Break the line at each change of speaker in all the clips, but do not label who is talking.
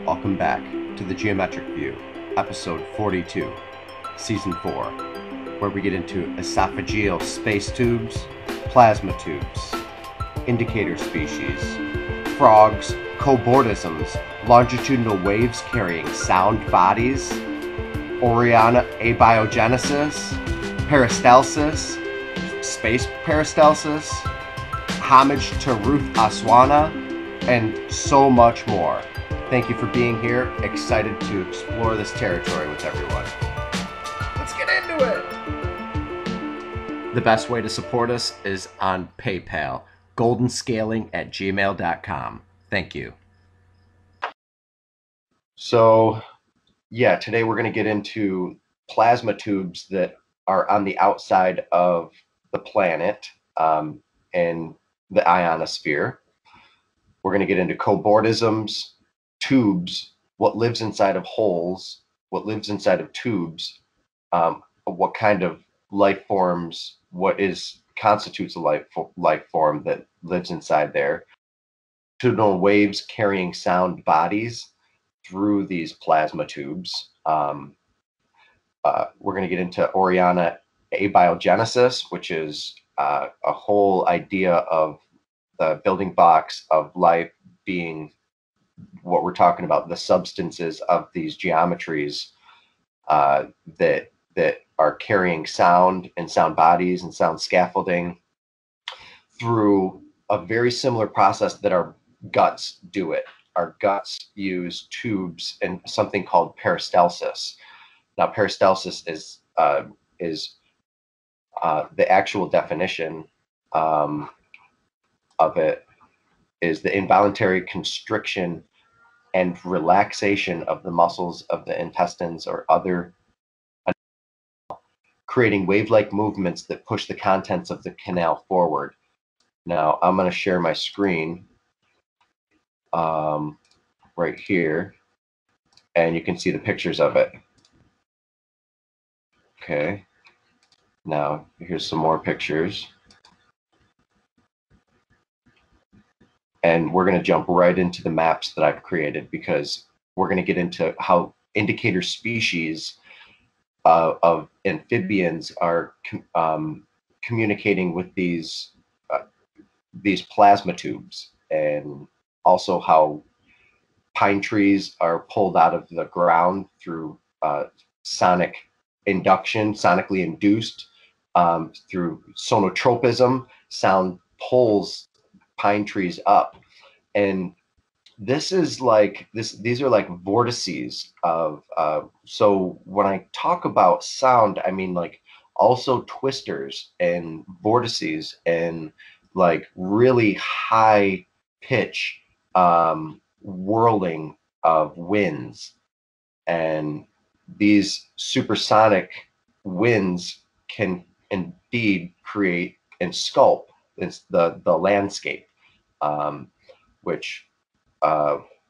Welcome back to the Geometric View, episode 42, season 4, where we get into esophageal space tubes, plasma tubes, indicator species, frogs, cobordisms, longitudinal waves carrying sound bodies, Oriana abiogenesis, peristalsis, space peristalsis, homage to Ruth Aswana, and so much more. Thank you for being here. Excited to explore this territory with everyone. Let's get into it! The best way to support us is on PayPal, goldenscaling@gmail.com. Thank you. So, yeah, today we're going to get into plasma tubes that are on the outside of the planet and the ionosphere. We're going to get into cobordisms, tubes, what lives inside of holes, what lives inside of tubes, what kind of life forms, constitutes a life form that lives inside there. Longitudinal waves carrying sound bodies through these plasma tubes. We're going to get into Oriana abiogenesis, which is a whole idea of the building blocks of life being what we're talking about, the substances of these geometries that are carrying sound and sound bodies and sound scaffolding through a very similar process that our guts do it. Our guts use tubes and something called peristalsis. Now, peristalsis is the actual definition of it is the involuntary constriction and relaxation of the muscles of the intestines or other, creating wave-like movements that push the contents of the canal forward. Now, I'm going to share my screen right here, and you can see the pictures of it. Okay. Now, here's some more pictures. And we're going to jump right into the maps that I've created because we're going to get into how indicator species of amphibians are communicating with these plasma tubes, and also how pine trees are pulled out of the ground through sonic induction, sonically induced through sonotropism. Sound pulls pine trees up, and these are like vortices of so when I talk about sound, I mean like also twisters and vortices and like really high pitch whirling of winds, and these supersonic winds can indeed create and sculpt the landscape, which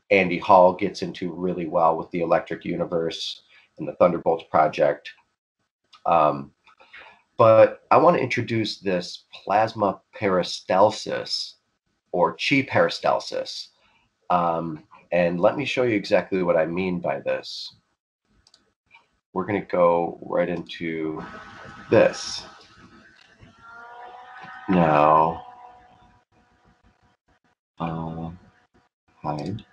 Andy Hall gets into really well with the Electric Universe and the Thunderbolts project. But I want to introduce this plasma peristalsis or chi peristalsis. And let me show you exactly what I mean by this. We're going to go right into this. Now, hide,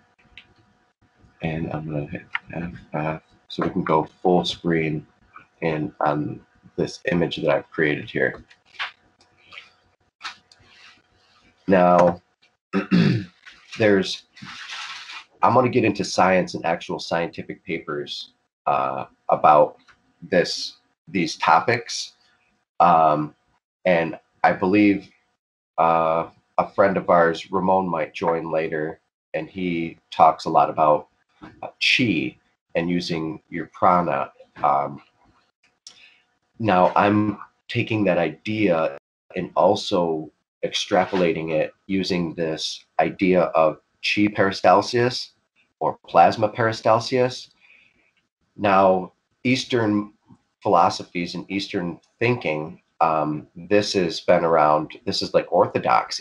and I'm going to hit F5 so we can go full screen in on this image that I've created here. Now, I'm going to get into science and actual scientific papers about these topics, and I believe a friend of ours, Ramon, might join later, and he talks a lot about chi and using your prana. Now, I'm taking that idea and also extrapolating it using this idea of chi peristalsis or plasma peristalsis. Now, Eastern philosophies and Eastern thinking, this has been around. This is like orthodox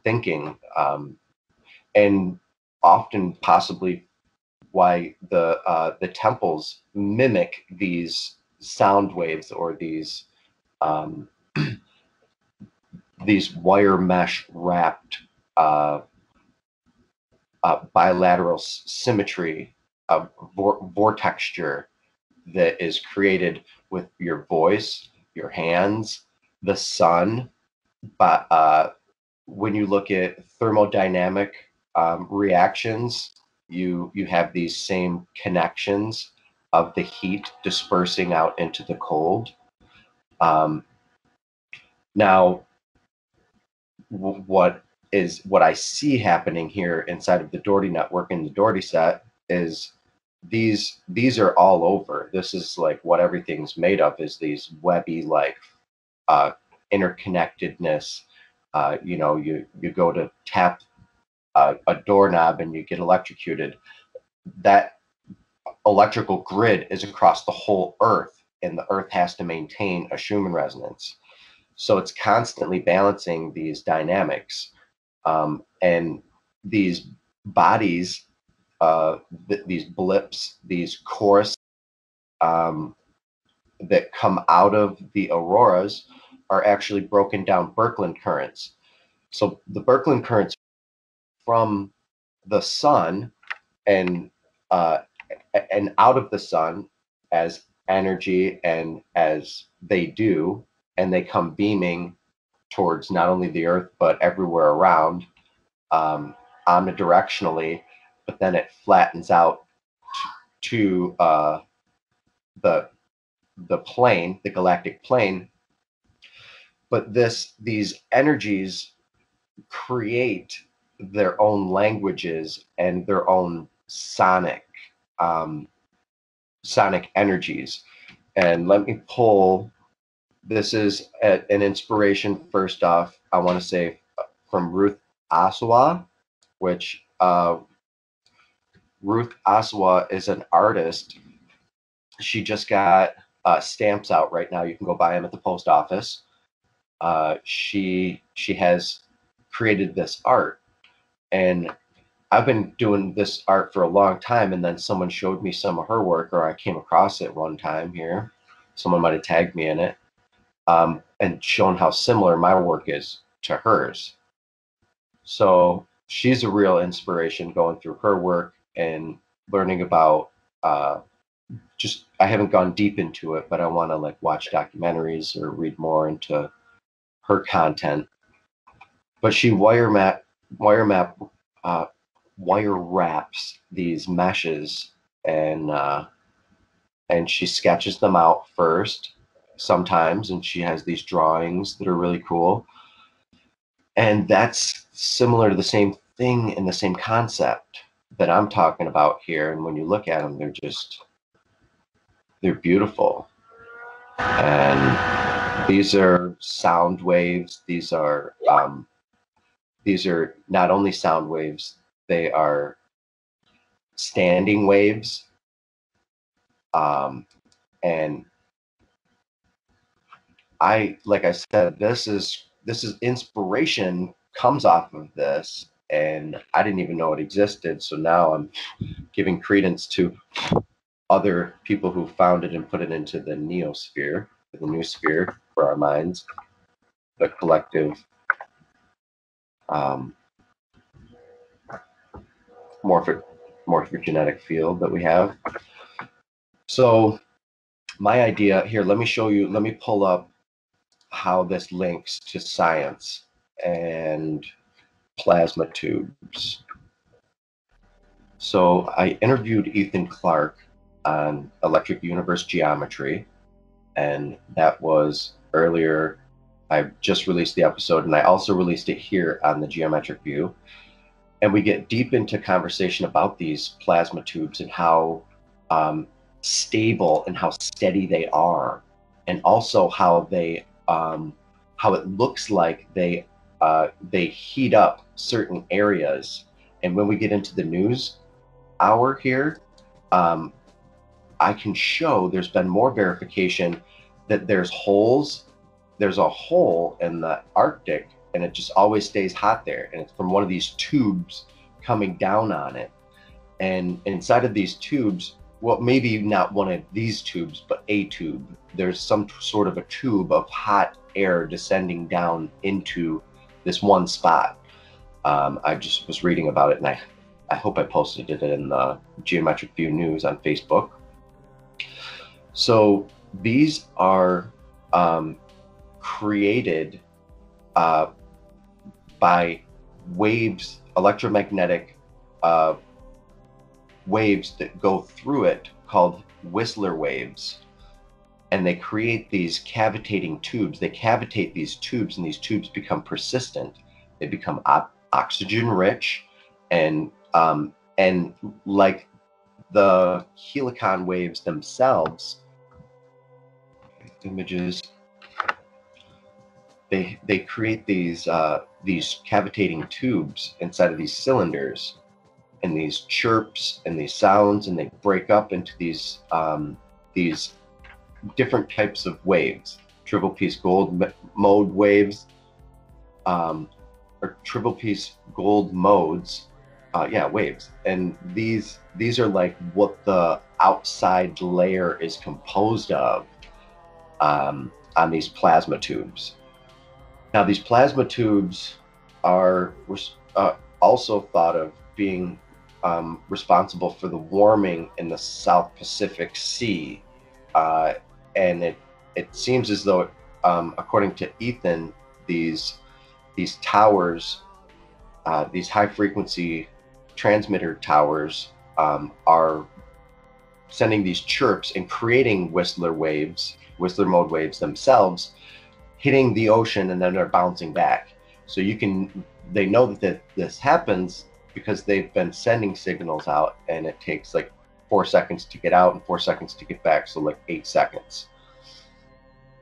thinking, and often possibly why the temples mimic these sound waves, or these wire mesh wrapped bilateral symmetry of vortexture that is created with your voice, your hands, the sun. But when you look at thermodynamic reactions, you have these same connections of the heat dispersing out into the cold. Now, what I see happening here inside of the Dougherty network in the Dougherty set is these are all over. This is like what everything's made of, is these webby like interconnectedness. You know, you go to tap a doorknob and you get electrocuted. That electrical grid is across the whole Earth, and the Earth has to maintain a Schumann resonance. So it's constantly balancing these dynamics. And these bodies, these blips, these chorus that come out of the auroras are actually broken down birkeland currents. So the birkeland currents from the sun and out of the sun as energy, and as they do, and they come beaming towards not only the Earth but everywhere around, omnidirectionally, but then it flattens out to the plane, the galactic plane. But these energies create their own languages and their own sonic energies. And let me pull. This is an inspiration. First off, I want to say from Ruth Aswa, which Ruth Aswa is an artist. She just got stamps out right now. You can go buy them at the post office. She has created this art, and I've been doing this art for a long time, and then someone showed me some of her work, or I came across it one time here. Someone might have tagged me in it, and shown how similar my work is to hers. So she's a real inspiration, going through her work and learning about I haven't gone deep into it, but I want to like watch documentaries or read more into her content. But she wire wraps these meshes, and she sketches them out first sometimes, and she has these drawings that are really cool. And that's similar to the same thing and the same concept that I'm talking about here. And when you look at them, they're beautiful. And these are sound waves. These are not only sound waves, they are standing waves. And like I said, this is inspiration comes off of this, and I didn't even know it existed. So now I'm giving credence to other people who found it and put it into the neosphere, the new sphere for our minds, the collective morphic genetic field that we have. So my idea here, let me pull up how this links to science and plasma tubes. So I interviewed Ethan Clark on electric universe geometry, and that was earlier. I just released the episode, and I also released it here on the Geometric View. And we get deep into conversation about these plasma tubes and how stable and how steady they are, and also how it looks like they heat up certain areas. And when we get into the news hour here, I can show there's been more verification that there's holes. There's a hole in the Arctic, and it just always stays hot there, and it's from one of these tubes coming down on it. And inside of these tubes, well, maybe not one of these tubes, but a tube, there's some sort of a tube of hot air descending down into this one spot. I just was reading about it, and I hope I posted it in the Geometric View News on Facebook. So these are created by waves, electromagnetic waves that go through it called Whistler waves. And they create these cavitating tubes. They cavitate these tubes, and these tubes become persistent. They become oxygen rich, and like the helicon waves themselves, images, they create these cavitating tubes inside of these cylinders, and these chirps and these sounds, and they break up into these different types of waves, triple piece gold mode waves, or triple piece gold modes, waves. And these are like what the outside layer is composed of on these plasma tubes. Now, these plasma tubes are also thought of being responsible for the warming in the South Pacific Sea. And it seems as though, according to Ethan, these towers, these high frequency transmitter towers, are sending these chirps and creating Whistler mode waves themselves, hitting the ocean, and then they're bouncing back. So they know that this happens because they've been sending signals out, and it takes like 4 seconds to get out and 4 seconds to get back, so like 8 seconds.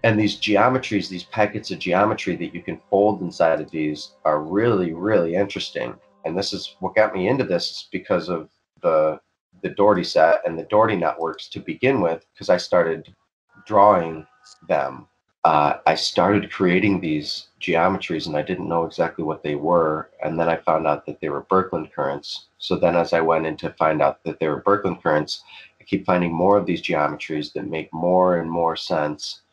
And these geometries, these packets of geometry that you can fold inside of these, are really, really interesting. And this is what got me into this, is because of the Dougherty set and the Dougherty networks to begin with, because I started drawing them. I started creating these geometries, and I didn't know exactly what they were, and then I found out that they were Birkeland currents. So then as I went in to find out that they were Birkeland currents, I keep finding more of these geometries that make more and more sense.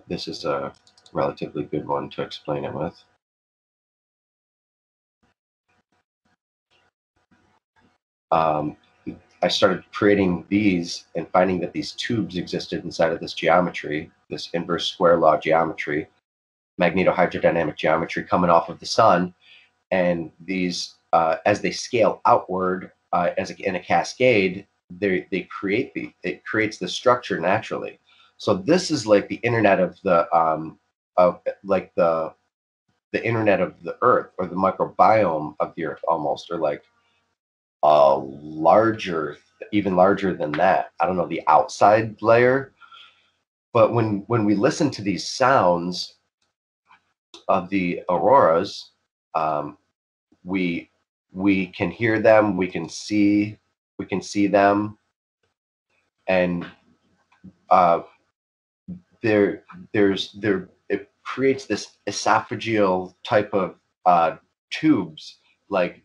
This is a relatively good one to explain it with. I started creating these and finding that these tubes existed inside of this geometry, this inverse square law geometry, magnetohydrodynamic geometry coming off of the sun. And these, as they scale outward, in a cascade, it creates the structure naturally. So this is like the internet of the internet of the Earth, or the microbiome of the Earth, almost, or like even larger than that. I don't know, the outside layer. But when we listen to these sounds of the auroras, we can hear them, we can see them, and it creates this esophageal type of tubes, like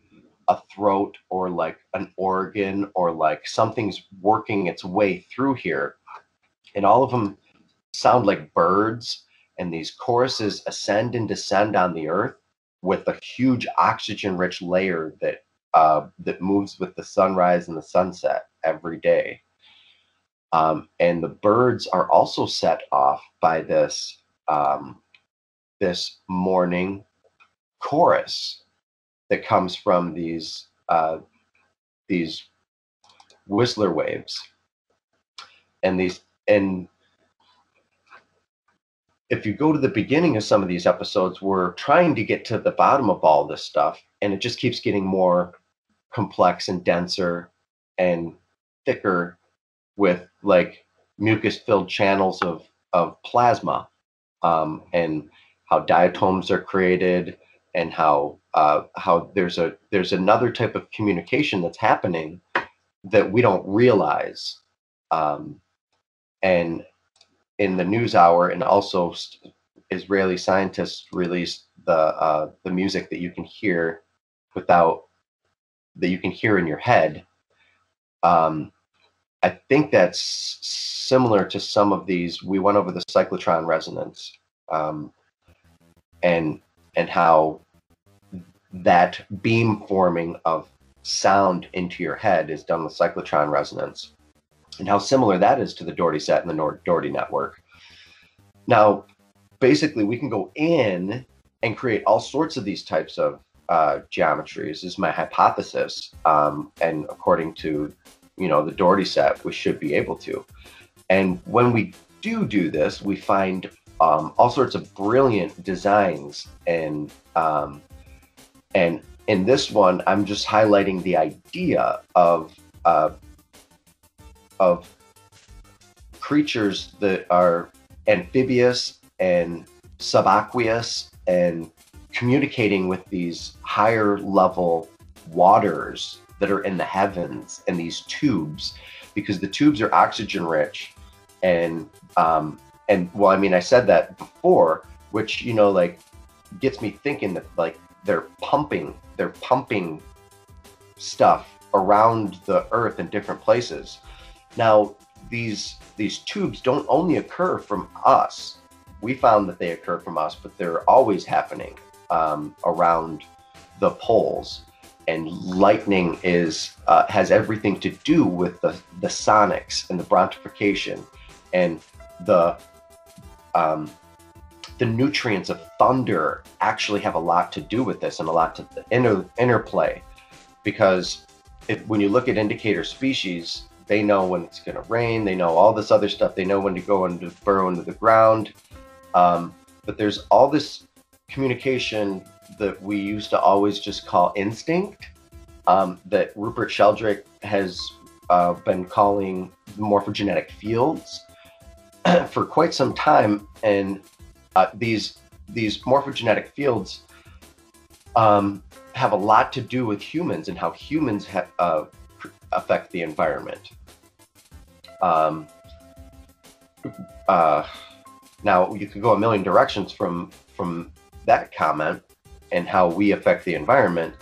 a throat, or like an organ, or like something's working its way through here, and all of them sound like birds. And these choruses ascend and descend on the earth with a huge oxygen-rich layer that moves with the sunrise and the sunset every day. And the birds are also set off by this morning chorus that comes from these Whistler waves. And if you go to the beginning of some of these episodes, we're trying to get to the bottom of all this stuff, and it just keeps getting more complex and denser and thicker, with like mucus-filled channels of plasma, and how diatoms are created, and how there's another type of communication that's happening that we don't realize. And in the NewsHour, and also Israeli scientists released the music that you can hear without that you can hear in your head, I think that's similar to some of these. We went over the cyclotron resonance, and how that beam forming of sound into your head is done with cyclotron resonance, and how similar that is to the Dougherty set and the Dougherty network. Now, basically, we can go in and create all sorts of these types of geometries, is my hypothesis, and according to the Dougherty set, we should be able to. And when we do this, we find all sorts of brilliant designs, and in this one, I'm just highlighting the idea of creatures that are amphibious and subaqueous and communicating with these higher level waters that are in the heavens, and these tubes, because the tubes are oxygen rich, and well, I mean, I said that before, which like gets me thinking that like they're pumping stuff around the earth in different places. Now, these tubes don't only occur from us. We found that they occur from us, but they're always happening around the poles. And lightning has everything to do with the sonics and the brontification, and the nutrients of thunder actually have a lot to do with this, and a lot to the interplay. Because when you look at indicator species, they know when it's going to rain, they know all this other stuff, they know when to go and burrow into the ground. But there's all this communication that we used to always just call instinct, that Rupert Sheldrake has been calling morphogenetic fields for quite some time. And these morphogenetic fields have a lot to do with humans and how humans affect the environment. Now, you could go a million directions from that comment and how we affect the environment,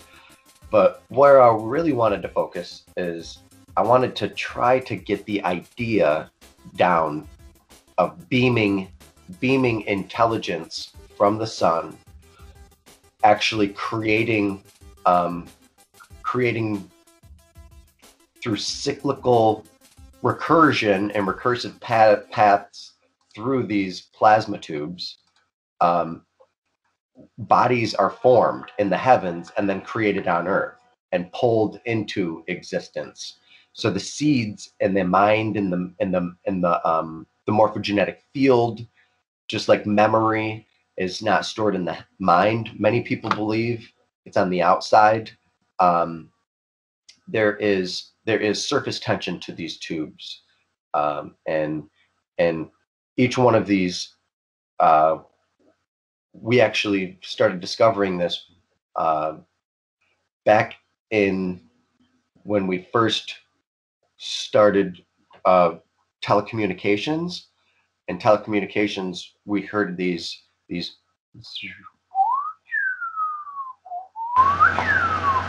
but where I really wanted to focus is I wanted to try to get the idea down of beaming intelligence from the sun, actually creating through cyclical recursion and recursive paths through these plasma tubes. Bodies are formed in the heavens and then created on Earth and pulled into existence. So the seeds in the mind and the morphogenetic field, just like memory is not stored in the mind, many people believe it's on the outside. There is surface tension to these tubes, and each one of these, we actually started discovering this back in when we first started telecommunications. And telecommunications, we heard these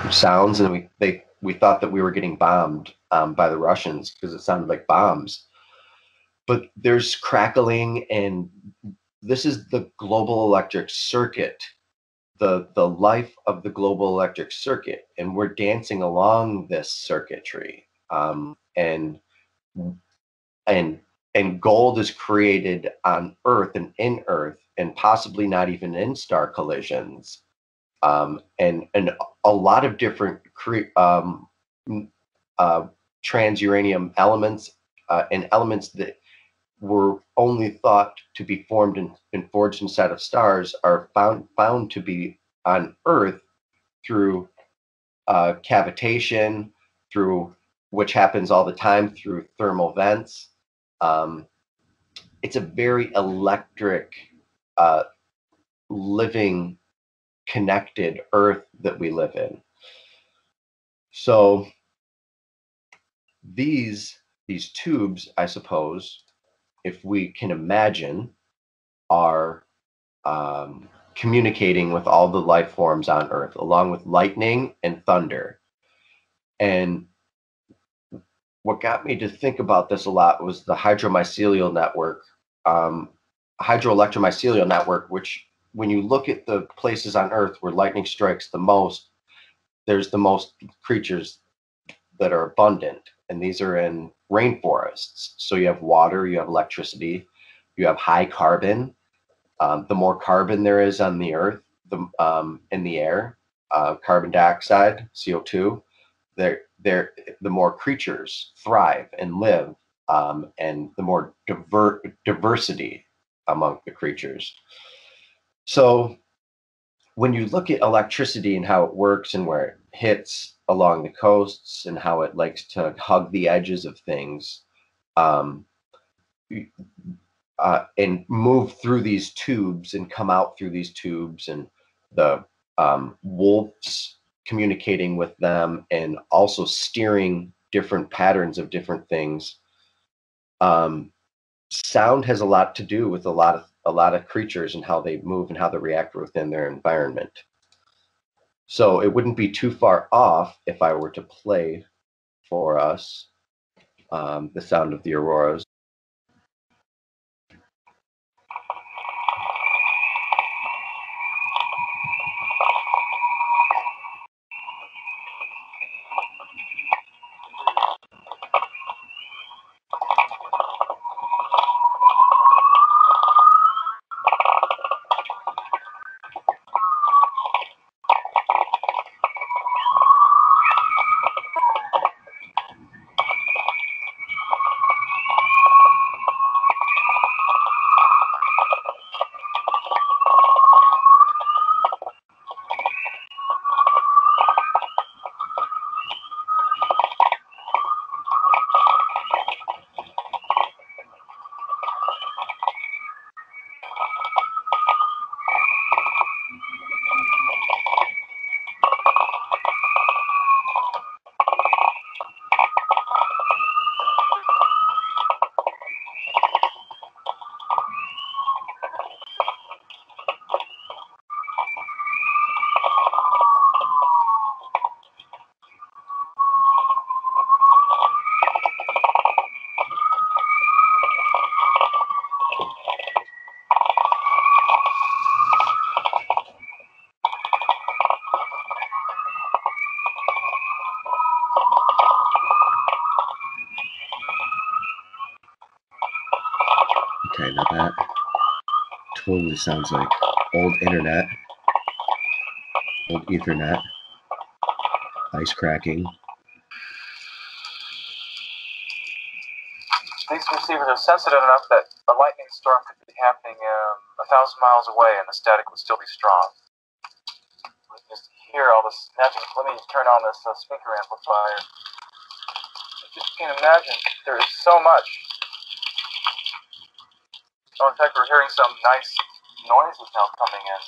sounds, and we thought that we were getting bombed by the Russians because it sounded like bombs. But there's crackling, and this is the global electric circuit, the life of the global electric circuit, and we're dancing along this circuitry. And gold is created on Earth and in Earth, and possibly not even in star collisions. And a lot of different transuranium elements, and elements that were only thought to be formed and forged inside of stars are found to be on Earth through cavitation, through which happens all the time through thermal vents. It's a very electric, living, connected Earth that we live in. So these tubes, I suppose, if we can imagine, are communicating with all the life forms on Earth, along with lightning and thunder. And what got me to think about this a lot was the hydromycelial network, hydroelectromycelial network, which when you look at the places on Earth where lightning strikes the most, there's the most creatures that are abundant. And these are in rainforests. So you have water, you have electricity, you have high carbon. The more carbon there is on the Earth, in the air, carbon dioxide, CO2, the more creatures thrive and live, and the more diversity among the creatures. So when you look at electricity and how it works and where it hits along the coasts and how it likes to hug the edges of things, um, and move through these tubes and come out through these tubes, and the wolves communicating with them and also steering different patterns of different things. Sound has a lot to do with a lot of creatures and how they move and how they react within their environment. So it wouldn't be too far off if I were to play for us the sound of the auroras. Okay, now that totally sounds like old internet, old Ethernet, ice cracking.
These receivers are sensitive enough that a lightning storm could be happening 1,000 miles away and the static would still be strong. We can just hear all this magic. Let me turn on this speaker amplifier. You can imagine there is so much. Oh, in fact, we're hearing some nice noises now coming in.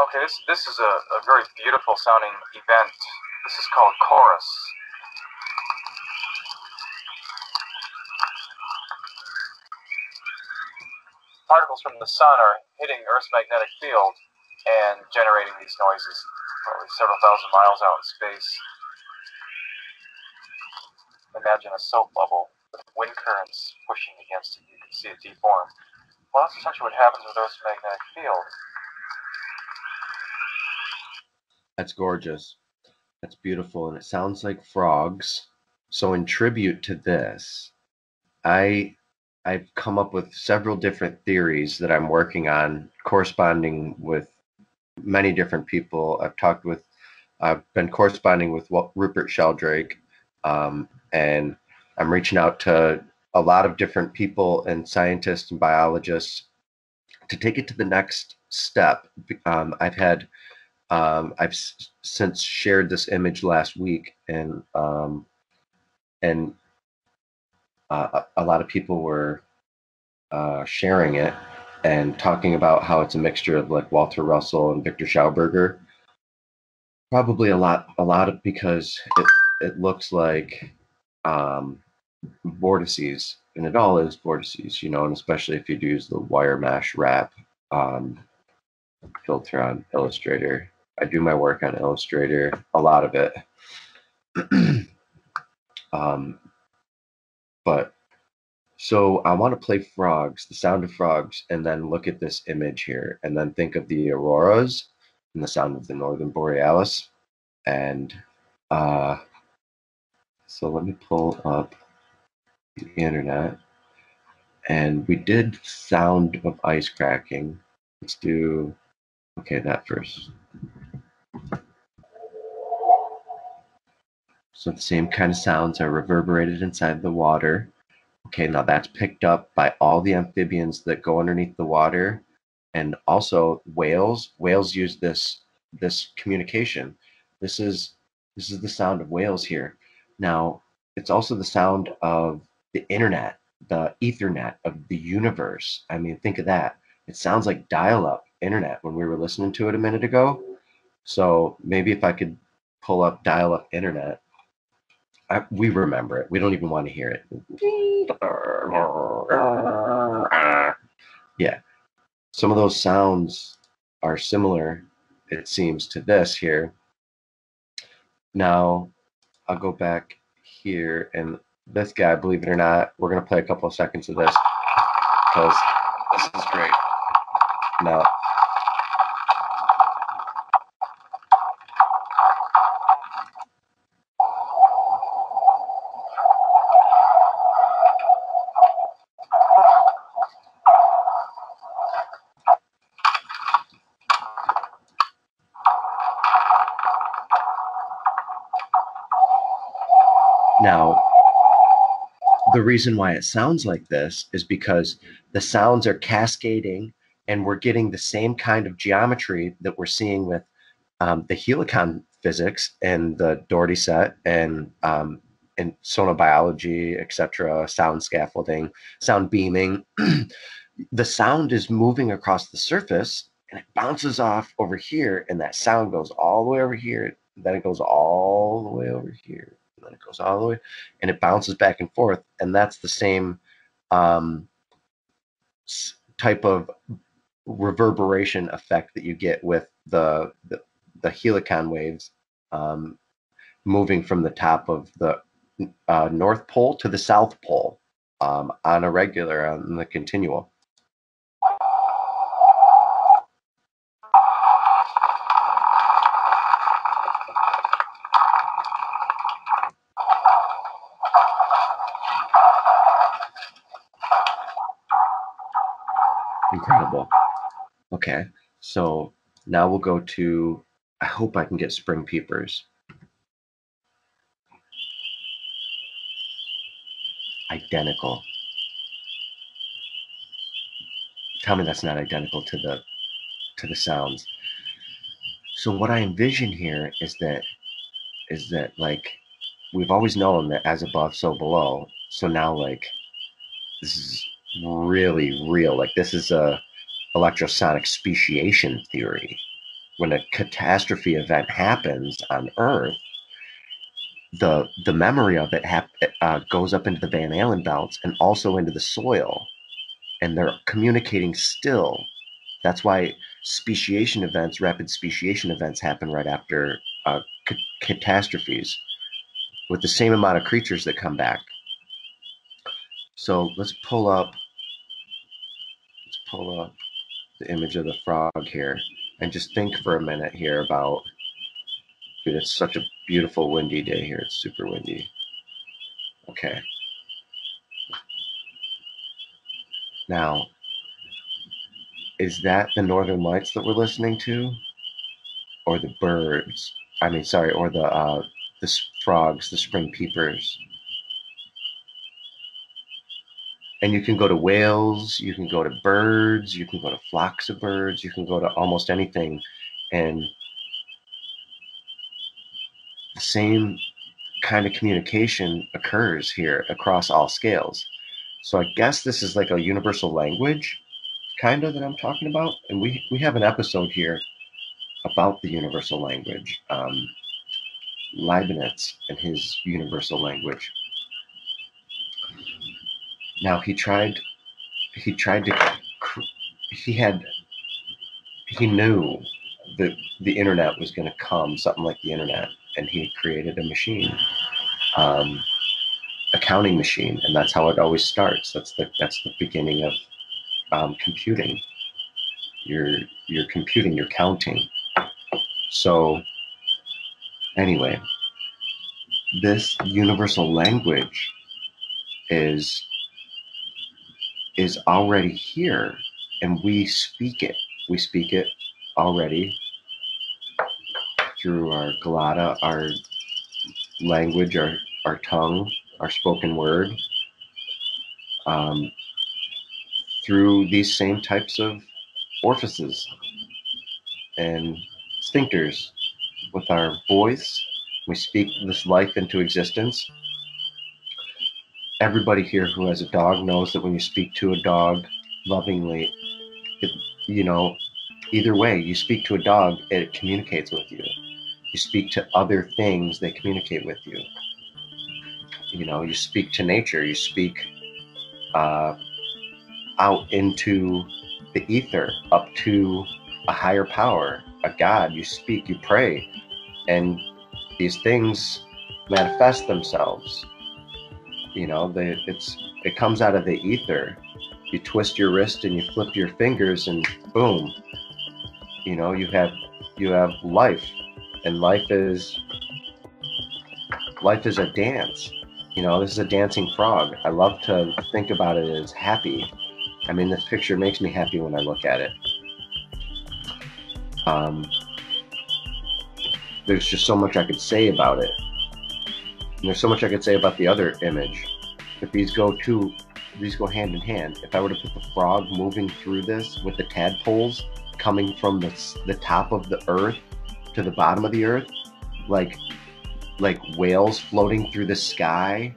Okay, this is a very beautiful sounding event. This is called chorus. Particles from the sun are hitting Earth's magnetic field and generating these noises probably several thousand miles out in space. Imagine a soap bubble with wind currents pushing against it. You can see it deform. Well, that's essentially what happens with Earth's magnetic field.
That's gorgeous. That's beautiful, and it sounds like frogs. So in tribute to this, I've come up with several different theories that I'm working on, corresponding with many different people. I've been corresponding with Rupert Sheldrake, and I'm reaching out to a lot of different people and scientists and biologists to take it to the next step. I've since shared this image last week, and a lot of people were sharing it and talking about how it's a mixture of like Walter Russell and Victor Schauberger. Probably a lot of because it looks like vortices, and it all is vortices, and especially if you use the wire mesh wrap filter on Illustrator. I do my work on Illustrator, a lot of it. But so I want to play frogs, the sound of frogs, and then look at this image here, and then think of the auroras and the sound of the northern borealis. And so let me pull up the internet. And we did sound of ice cracking. Let's do, okay, that first. So the same kind of sounds are reverberated inside the water. Okay, now that's picked up by all the amphibians that go underneath the water, and also whales. Whales use this communication. This is the sound of whales here. Now, it's also the sound of the internet, the Ethernet of the universe. I mean, think of that. It sounds like dial-up internet when we were listening to it a minute ago. So maybe if I could pull up dial-up internet, we remember it. We don't even want to hear it. Yeah. Some of those sounds are similar, it seems, to this here. Now, I'll go back here, and this guy, believe it or not, we're going to play a couple of seconds of this because this is great. Now, the reason why it sounds like this is because the sounds are cascading, and we're getting the same kind of geometry that we're seeing with the helicon physics and the Dougherty set and sonobiology, etc., sound scaffolding, sound beaming. The sound is moving across the surface, and it bounces off over here, and that sound goes all the way over here. Then it goes all the way over here. And then it goes all the way, and it bounces back and forth. And that's the same type of reverberation effect that you get with the helicon waves moving from the top of the North Pole to the South Pole on a regular, on the continual. Incredible. Okay, so now we'll go to, I hope I can get spring peepers. Identical. Tell me that's not identical to the sounds. So what I envision here is that like we've always known that as above, so below. So now like this is really real. Like this is a electrosonic speciation theory. When a catastrophe event happens on Earth, the memory of it goes up into the Van Allen belts and also into the soil, and they're communicating still. That's why speciation events, rapid speciation events, happen right after catastrophes, with the same amount of creatures that come back. So let's pull up the image of the frog here, and just think for a minute here about, dude, it's such a beautiful windy day here. It's super windy. Okay. Now, is that the northern lights that we're listening to? Or the birds? I mean, sorry, or the frogs, the spring peepers? And you can go to whales, you can go to birds, you can go to flocks of birds, you can go to almost anything. And the same kind of communication occurs here across all scales. So I guess this is like a universal language, kind of, that I'm talking about. And we have an episode here about the universal language, Leibniz and his universal language. Now he tried to, he knew the internet was going to come, something like the internet, and he created a machine, a counting machine, and that's how it always starts. That's the beginning of computing. You're computing, you're counting. So anyway, this universal language is already here, and we speak it. We speak it already through our glotta, our language, our tongue, our spoken word, through these same types of orifices and sphincters. With our voice, we speak this life into existence. Everybody here who has a dog knows that when you speak to a dog lovingly, either way, you speak to a dog, it communicates with you. You speak to other things, they communicate with you. You speak to nature, you speak out into the ether, up to a higher power, a God. You speak, you pray, and these things manifest themselves. It comes out of the ether. You twist your wrist and you flip your fingers, and boom, you have life, and life is a dance. This is a dancing frog. I love to think about it as happy. I mean, this picture makes me happy when I look at it. There's just so much I could say about it. And there's so much I could say about the other image. But these go hand in hand. If I were to put the frog moving through this with the tadpoles coming from the top of the earth to the bottom of the earth, like whales floating through the sky,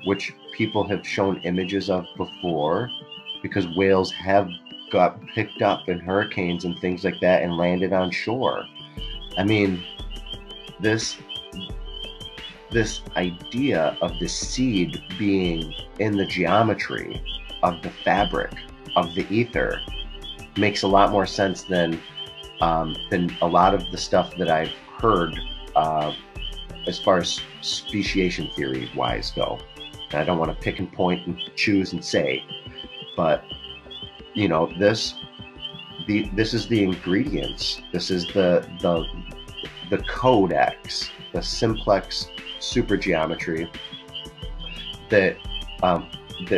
which people have shown images of before, because whales have got picked up in hurricanes and things like that and landed on shore. I mean, this idea of the seed being in the geometry of the fabric of the ether makes a lot more sense than a lot of the stuff that I've heard as far as speciation theory wise go. And I don't want to pick and point and choose and say, but this is the ingredients. This is the codex, the Simplex supergeometry that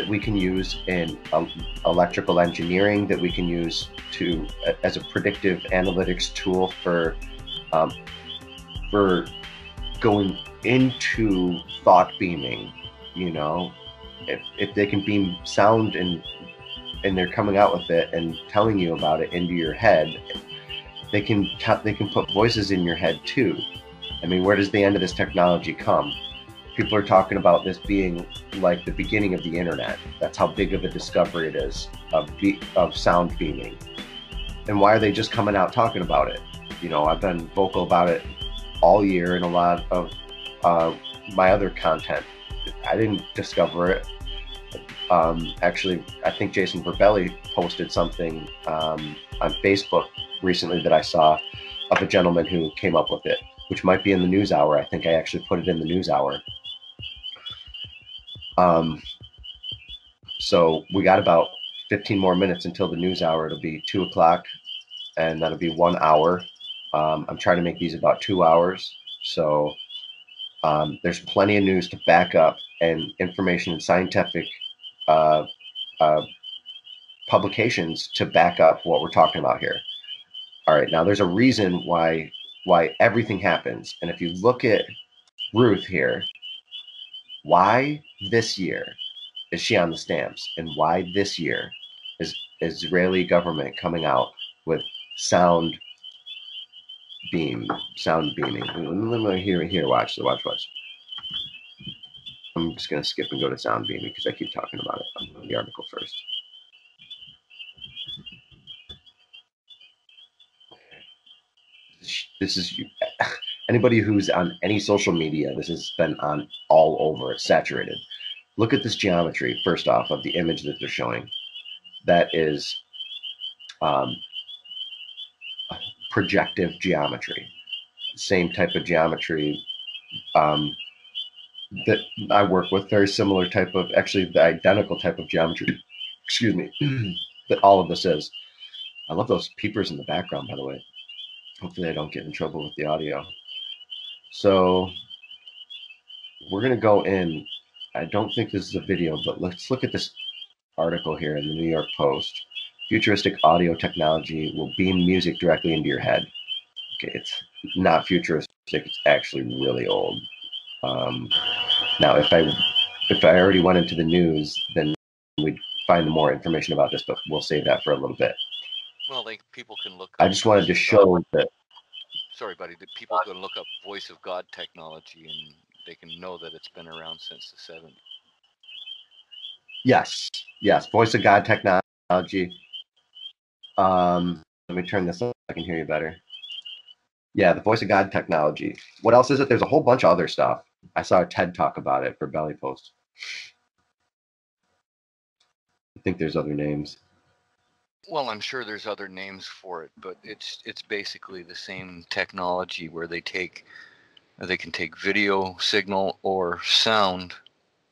we can use in electrical engineering, that we can use as a predictive analytics tool for going into thought beaming. If they can beam sound and they're coming out with it and telling you about it into your head, they can put voices in your head too. I mean, where does the end of this technology come? People are talking about this being like the beginning of the internet. That's how big of a discovery it is of sound beaming. And why are they just coming out talking about it? I've been vocal about it all year in a lot of my other content. I didn't discover it. Actually, I think Jason Verbelli posted something on Facebook recently that I saw of a gentleman who came up with it, which might be in the news hour. I think I actually put it in the news hour. So we got about 15 more minutes until the news hour. It'll be 2 o'clock, and that'll be 1 hour. I'm trying to make these about 2 hours. So there's plenty of news to back up, and information and scientific publications to back up what we're talking about here. All right, now there's a reason why everything happens. And if you look at Ruth here, why this year is she on the stamps, and why this year is Israeli government coming out with sound beaming? Here, watch. I'm just gonna skip and go to sound beaming because I keep talking about it. I'm going to the article first. This is anybody who's on any social media. This has been on all over. It's saturated. Look at this geometry first off of the image that they're showing. That is projective geometry, same type of geometry that I work with, very similar type of, actually the identical type of geometry, excuse me, that all of this is. I love those peepers in the background, by the way. Hopefully I don't get in trouble with the audio. So we're going to go in. I don't think this is a video, but let's look at this article here in the New York Post. Futuristic audio technology will beam music directly into your head. Okay, it's not futuristic. It's actually really old. Now, if I already went into the news, then we'd find more information about this, but we'll save that for a little bit.
Well, people can look up.
I just wanted to show that.
Sorry, buddy. The people can look up voice of God technology, and they can know that it's been around since the 70s.
Yes, voice of God technology. Let me turn this up so I can hear you better. Yeah, the voice of God technology. What else is it? There's a whole bunch of other stuff. I saw a TED talk about it for Belly Post. I think there's other names.
Well, I'm sure there's other names for it, but it's basically the same technology where they can take video signal or sound,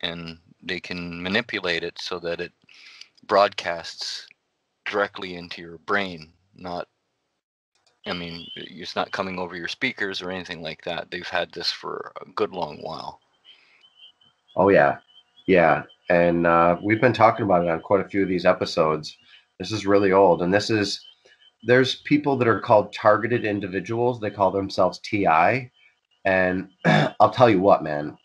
and they can manipulate it so that it broadcasts directly into your brain. It's not coming over your speakers or anything like that. They've had this for a good long while.
Oh yeah, and we've been talking about it on quite a few of these episodes. This is really old, and there's people that are called targeted individuals. They call themselves TI, and I'll tell you what, man.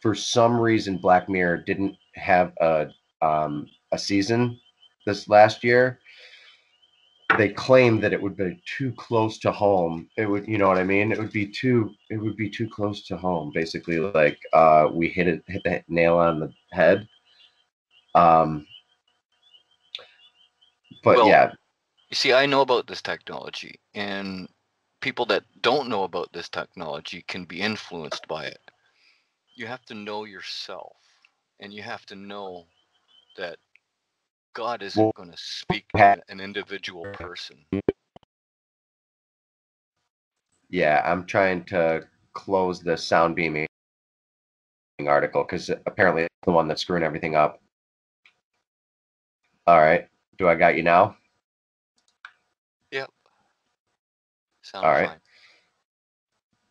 For some reason, Black Mirror didn't have a season this last year. They claimed that it would be too close to home. It would, you know what I mean? It would be too close to home. Basically, like we hit the nail on the head. But
well,
yeah.
You see, I know about this technology, and people that don't know about this technology can be influenced by it. You have to know yourself, and you have to know that God isn't going to speak to an individual person.
Yeah, I'm trying to close the sound beaming article because apparently it's the one that's screwing everything up. All right. Do I got you now?
Yep. Sounds
all right.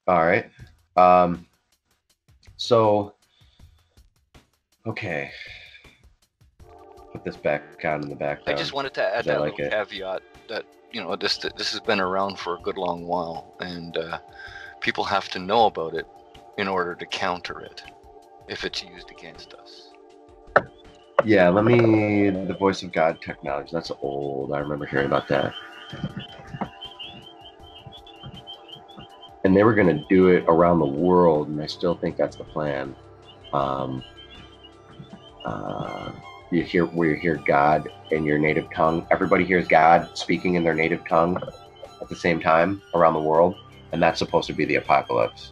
Fine.
All right. So, okay. Put this back on in the background.
I just wanted to add that little caveat that, this has been around for a good long while, and people have to know about it in order to counter it if it's used against us.
Yeah, the voice of God technology. That's old. I remember hearing about that. And they were going to do it around the world, and I still think that's the plan. You hear God in your native tongue. Everybody hears God speaking in their native tongue at the same time around the world, and that's supposed to be the apocalypse.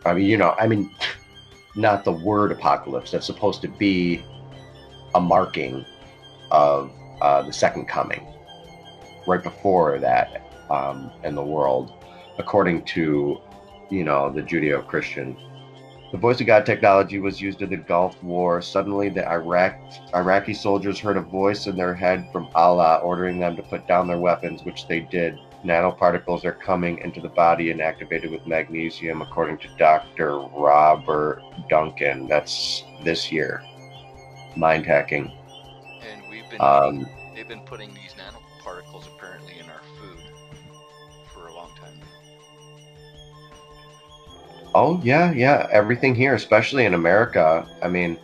Not the word apocalypse. That's supposed to be a marking of the second coming, right before that in the world, according to the Judeo-Christian. The voice of God technology was used in the Gulf War. Suddenly, the Iraqi soldiers heard a voice in their head from Allah ordering them to put down their weapons, which they did. Nanoparticles are coming into the body and activated with magnesium, according to Dr. Robert Duncan. That's this year. Mind hacking.
And they've been putting these nanoparticles apparently in our food for a long time now.
Oh yeah, everything here, especially in America. I mean,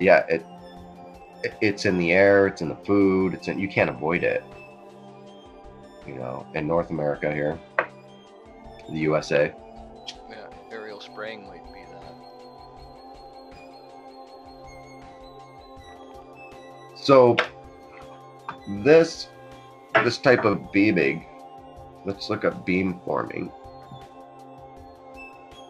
yeah, it's in the air, it's in the food, you can't avoid it. In North America here, the USA.
Yeah, aerial spraying might be that.
So this type of beaming, let's look up beam forming.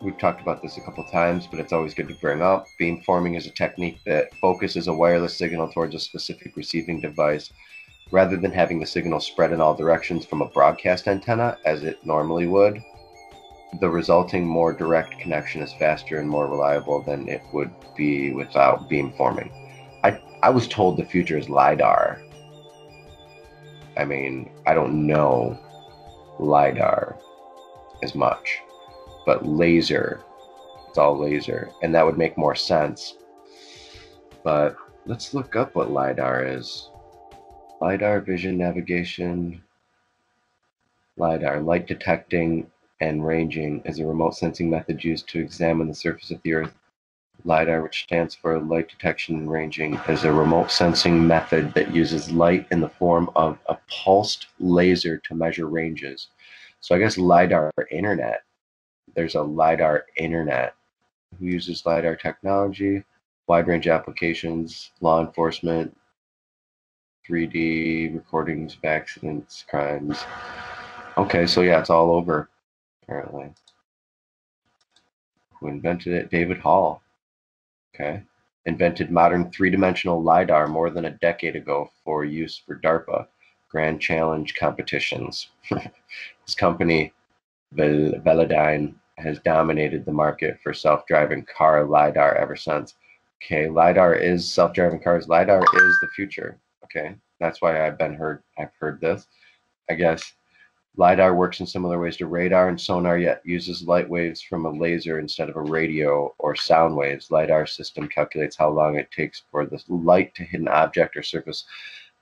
we've talked about this a couple times, but it's always good to bring up. Beamforming is a technique that focuses a wireless signal towards a specific receiving device rather than having the signal spread in all directions from a broadcast antenna as it normally would. The resulting more direct connection is faster and more reliable than it would be without beamforming. I was told the future is LiDAR. I mean, I don't know LiDAR as much, but laser, it's all laser, and that would make more sense. But let's look up what LiDAR is. LiDAR, vision navigation. LiDAR, light detecting and ranging, is a remote sensing method used to examine the surface of the Earth. LiDAR, which stands for light detection and ranging, is a remote sensing method that uses light in the form of a pulsed laser to measure ranges. So I guess LiDAR internet. There's a LiDAR internet. Who uses LiDAR technology? Wide range applications, law enforcement, 3D recordings of accidents, crimes. Okay, so yeah, it's all over, apparently. Who invented it? David Hall. Okay. Invented modern three-dimensional LiDAR more than a decade ago for use for DARPA Grand Challenge competitions. His company, Velodyne, has dominated the market for self-driving car LiDAR ever since. Okay, LiDAR is self-driving cars. LiDAR is the future. Okay, that's why I've heard this. I guess LiDAR works in similar ways to radar and sonar, yet uses light waves from a laser instead of a radio or sound waves. LiDAR system calculates how long it takes for the light to hit an object or surface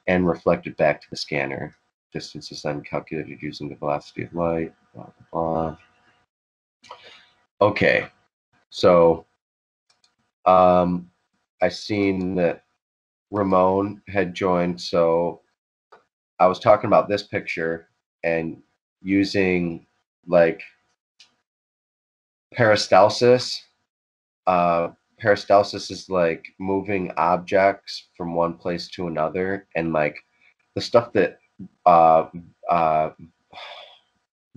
and reflect it back to the scanner. Distance is then calculated using the velocity of light, blah, blah, blah. Okay, so I seen that Ramon had joined, so I was talking about this picture and using like peristalsis. Peristalsis is like moving objects from one place to another, and like the stuff that uh, uh,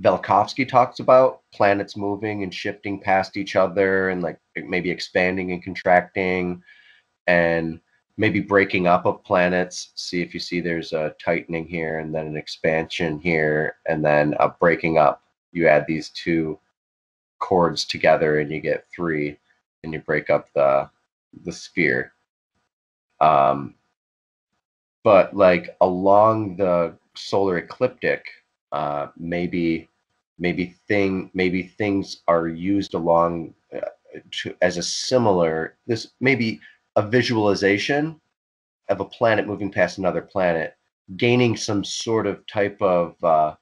Velikovsky talks about, planets moving and shifting past each other, and like maybe expanding and contracting, and maybe breaking up of planets. See if you see there's a tightening here, and then an expansion here, and then a breaking up. You add these two chords together, and you get three, and you break up the sphere. But like along the solar ecliptic, maybe things are used along as a similar, this maybe a visualization of a planet moving past another planet, gaining some sort of type of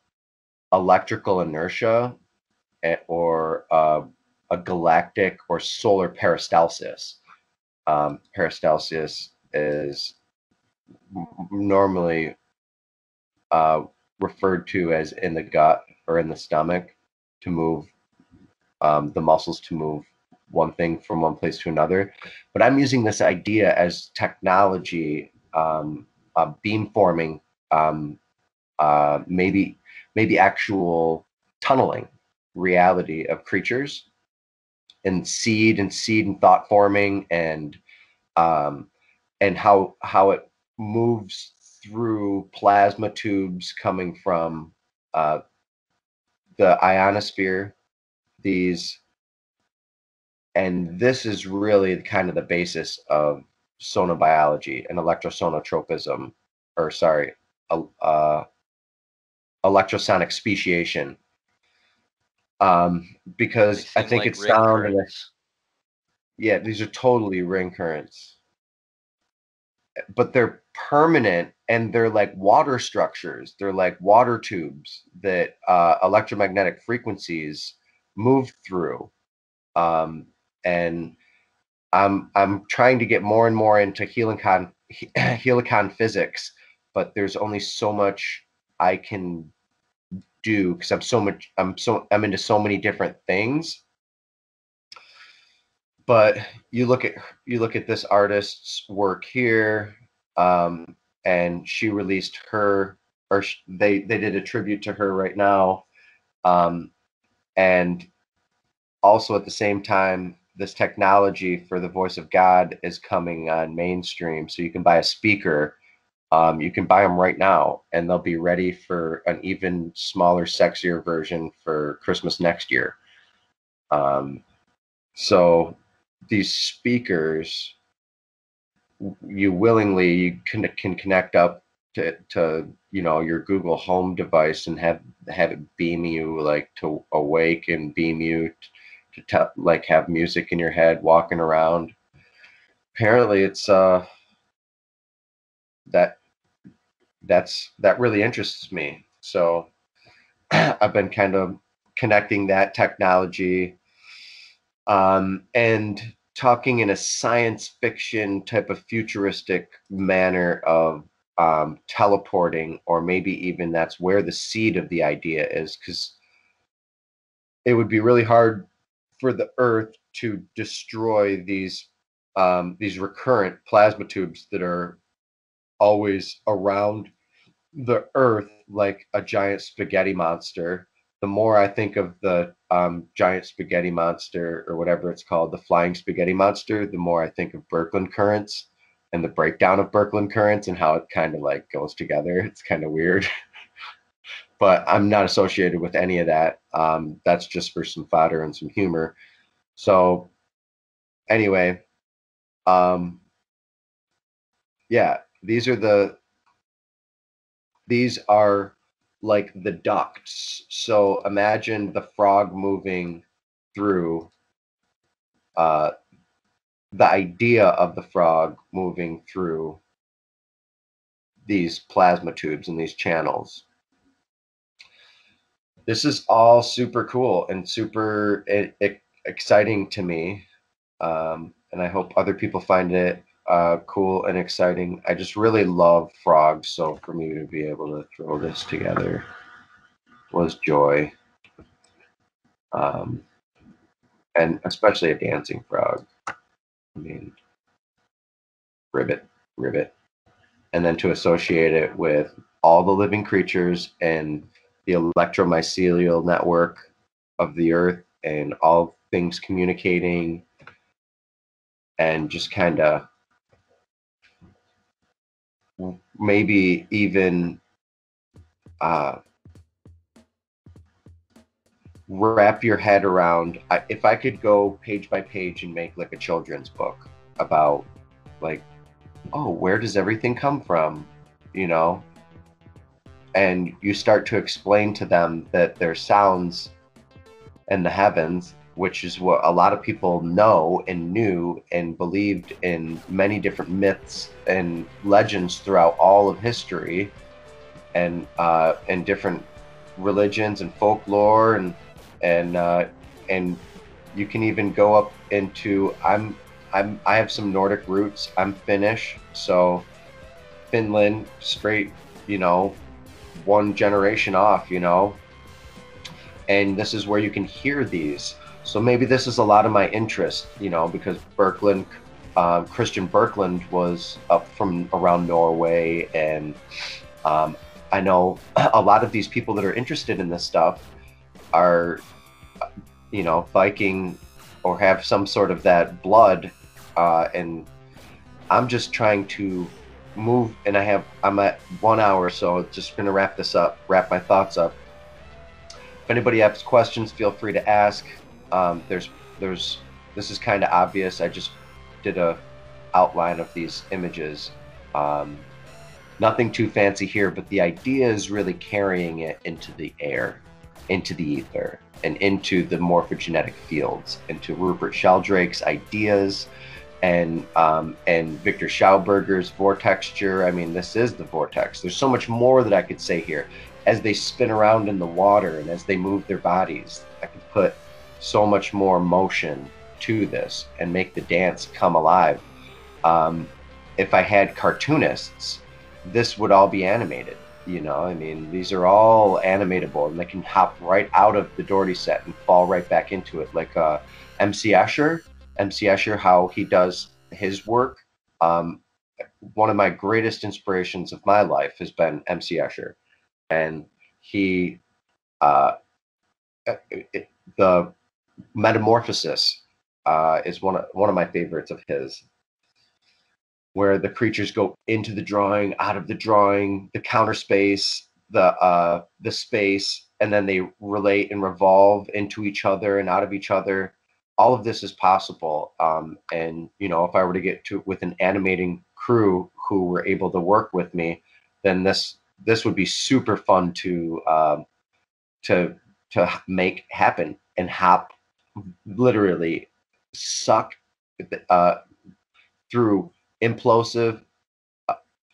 electrical inertia, or a galactic or solar peristalsis. Peristalsis is normally referred to as in the gut or in the stomach, to move the muscles to move one thing from one place to another. But I'm using this idea as technology, beamforming, maybe actual tunneling reality of creatures, and seed and thought forming, and how it moves through plasma tubes coming from uh, the ionosphere. These, and this is really kind of the basis of sonobiology and electrosonotropism, or sorry, uh, electrosonic speciation. Because I think
like
it's
ring
sound, and
currents.
yeah, these are totally ring currents, but they're permanent, and they're like water structures. They're like water tubes that electromagnetic frequencies move through. And I'm trying to get more and more into helicon physics, but there's only so much I can do because I'm into so many different things. But you look at this artist's work here, and she released her, or they did a tribute to her right now, and also at the same time, this technology for the voice of God is coming on mainstream. So you can buy a speaker. You can buy them right now, and they'll be ready for an even smaller, sexier version for Christmas next year. So these speakers, you can connect up to your Google Home device and have it beam you, like, to awake, and beam you to like have music in your head walking around. Apparently it's that really interests me. So I've been kind of connecting that technology and talking in a science fiction type of futuristic manner of teleporting, or maybe even that's where the seed of the idea is, because it would be really hard for the Earth to destroy these recurrent plasma tubes that are always around the Earth like a giant spaghetti monster. The more I think of the giant spaghetti monster, or whatever it's called, the flying spaghetti monster, the more I think of Birkeland currents and the breakdown of Birkeland currents and how it kind of like goes together. It's kind of weird, but I'm not associated with any of that. That's just for some fodder and some humor. So anyway, yeah, these are like the ducts. So imagine the frog moving through, uh, the idea of the frog moving through these plasma tubes and these channels. This is all super cool and super exciting to me. And I hope other people find it cool and exciting. I just really love frogs. So for me to be able to throw this together was joy. Um, and especially a dancing frog. I mean, ribbit, ribbit. And then to associate it with all the living creatures and the electromycelial network of the earth and all things communicating, and just kind of maybe even uh, wrap your head around, if I could go page by page and make like a children's book about, like, oh, where does everything come from, you know? And you start to explain to them that there's sounds in the heavens, which is what a lot of people know and knew and believed in many different myths and legends throughout all of history, and different religions and folklore, and you can even go up into, I have some Nordic roots. I'm Finnish, so Finland, straight, one generation off, and this is where you can hear these. So maybe this is a lot of my interest, because Birkeland, Christian Birkeland was up from around Norway, and I know a lot of these people that are interested in this stuff are, Viking, or have some sort of that blood, and I'm just trying to move, and I'm at 1 hour, so just gonna wrap my thoughts up. If anybody has questions, feel free to ask. This is kind of obvious. I just did a outline of these images. Nothing too fancy here, but the idea is really carrying it into the air, into the ether, and into the morphogenetic fields, into Rupert Sheldrake's ideas, and Victor Schauberger's vortexture. I mean, this is the vortex. There's so much more that I could say here. As they spin around in the water and as they move their bodies, I could put so much more motion to this and make the dance come alive. If I had cartoonists, this would all be animated. I mean, these are all animatable, and they can hop right out of the Dougherty set and fall right back into it, like MC Escher, how he does his work. One of my greatest inspirations of my life has been MC Escher, and he, the Metamorphosis is one of my favorites of his, where the creatures go into the drawing, out of the drawing, the counter space, the space, and then they relate and revolve into each other and out of each other. All of this is possible. And you know, if I were to get to with an animating crew who were able to work with me, then this would be super fun to make happen and hop, literally suck uh, through implosive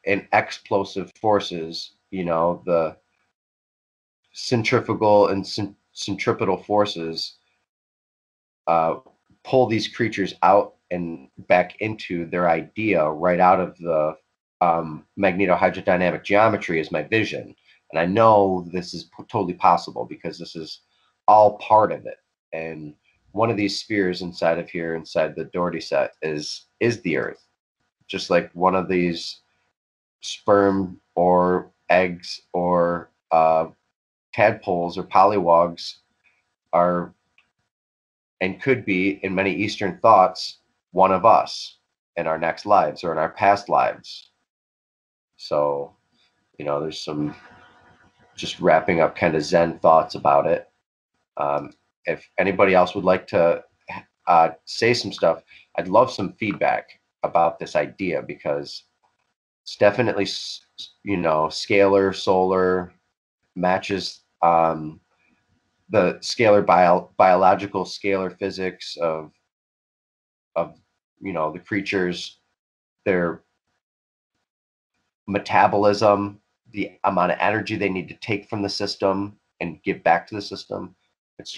and explosive forces, you know, the centrifugal and centripetal forces pull these creatures out and back into their idea right out of the magnetohydrodynamic geometry is my vision. And I know this is totally possible because this is all part of it. And one of these spheres inside of here, inside the Dougherty set, is the Earth. Just like one of these sperm or eggs or tadpoles or polywogs are and could be, in many Eastern thoughts, one of us in our next lives or in our past lives. So, you know, there's some just wrapping up kind of Zen thoughts about it. If anybody else would like to say some stuff, I'd love some feedback about this idea, because it's definitely, you know, scalar, solar, matches the scalar biological scalar physics of you know, the creatures, their metabolism, the amount of energy they need to take from the system and give back to the system. It's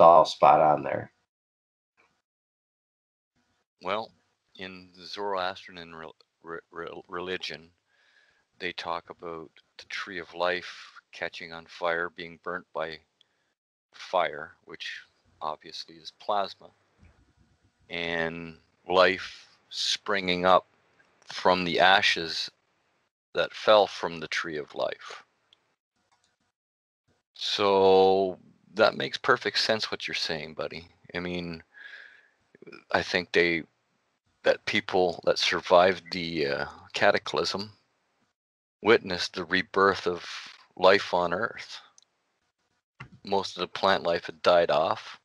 all spot on there.
Well, in the Zoroastrian religion, they talk about the tree of life catching on fire, being burnt by fire, which obviously is plasma, and life springing up from the ashes that fell from the tree of life. So that makes perfect sense what you're saying, buddy. I mean, I think that people that survived the cataclysm witnessed the rebirth of life on Earth. Most of the plant life had died off.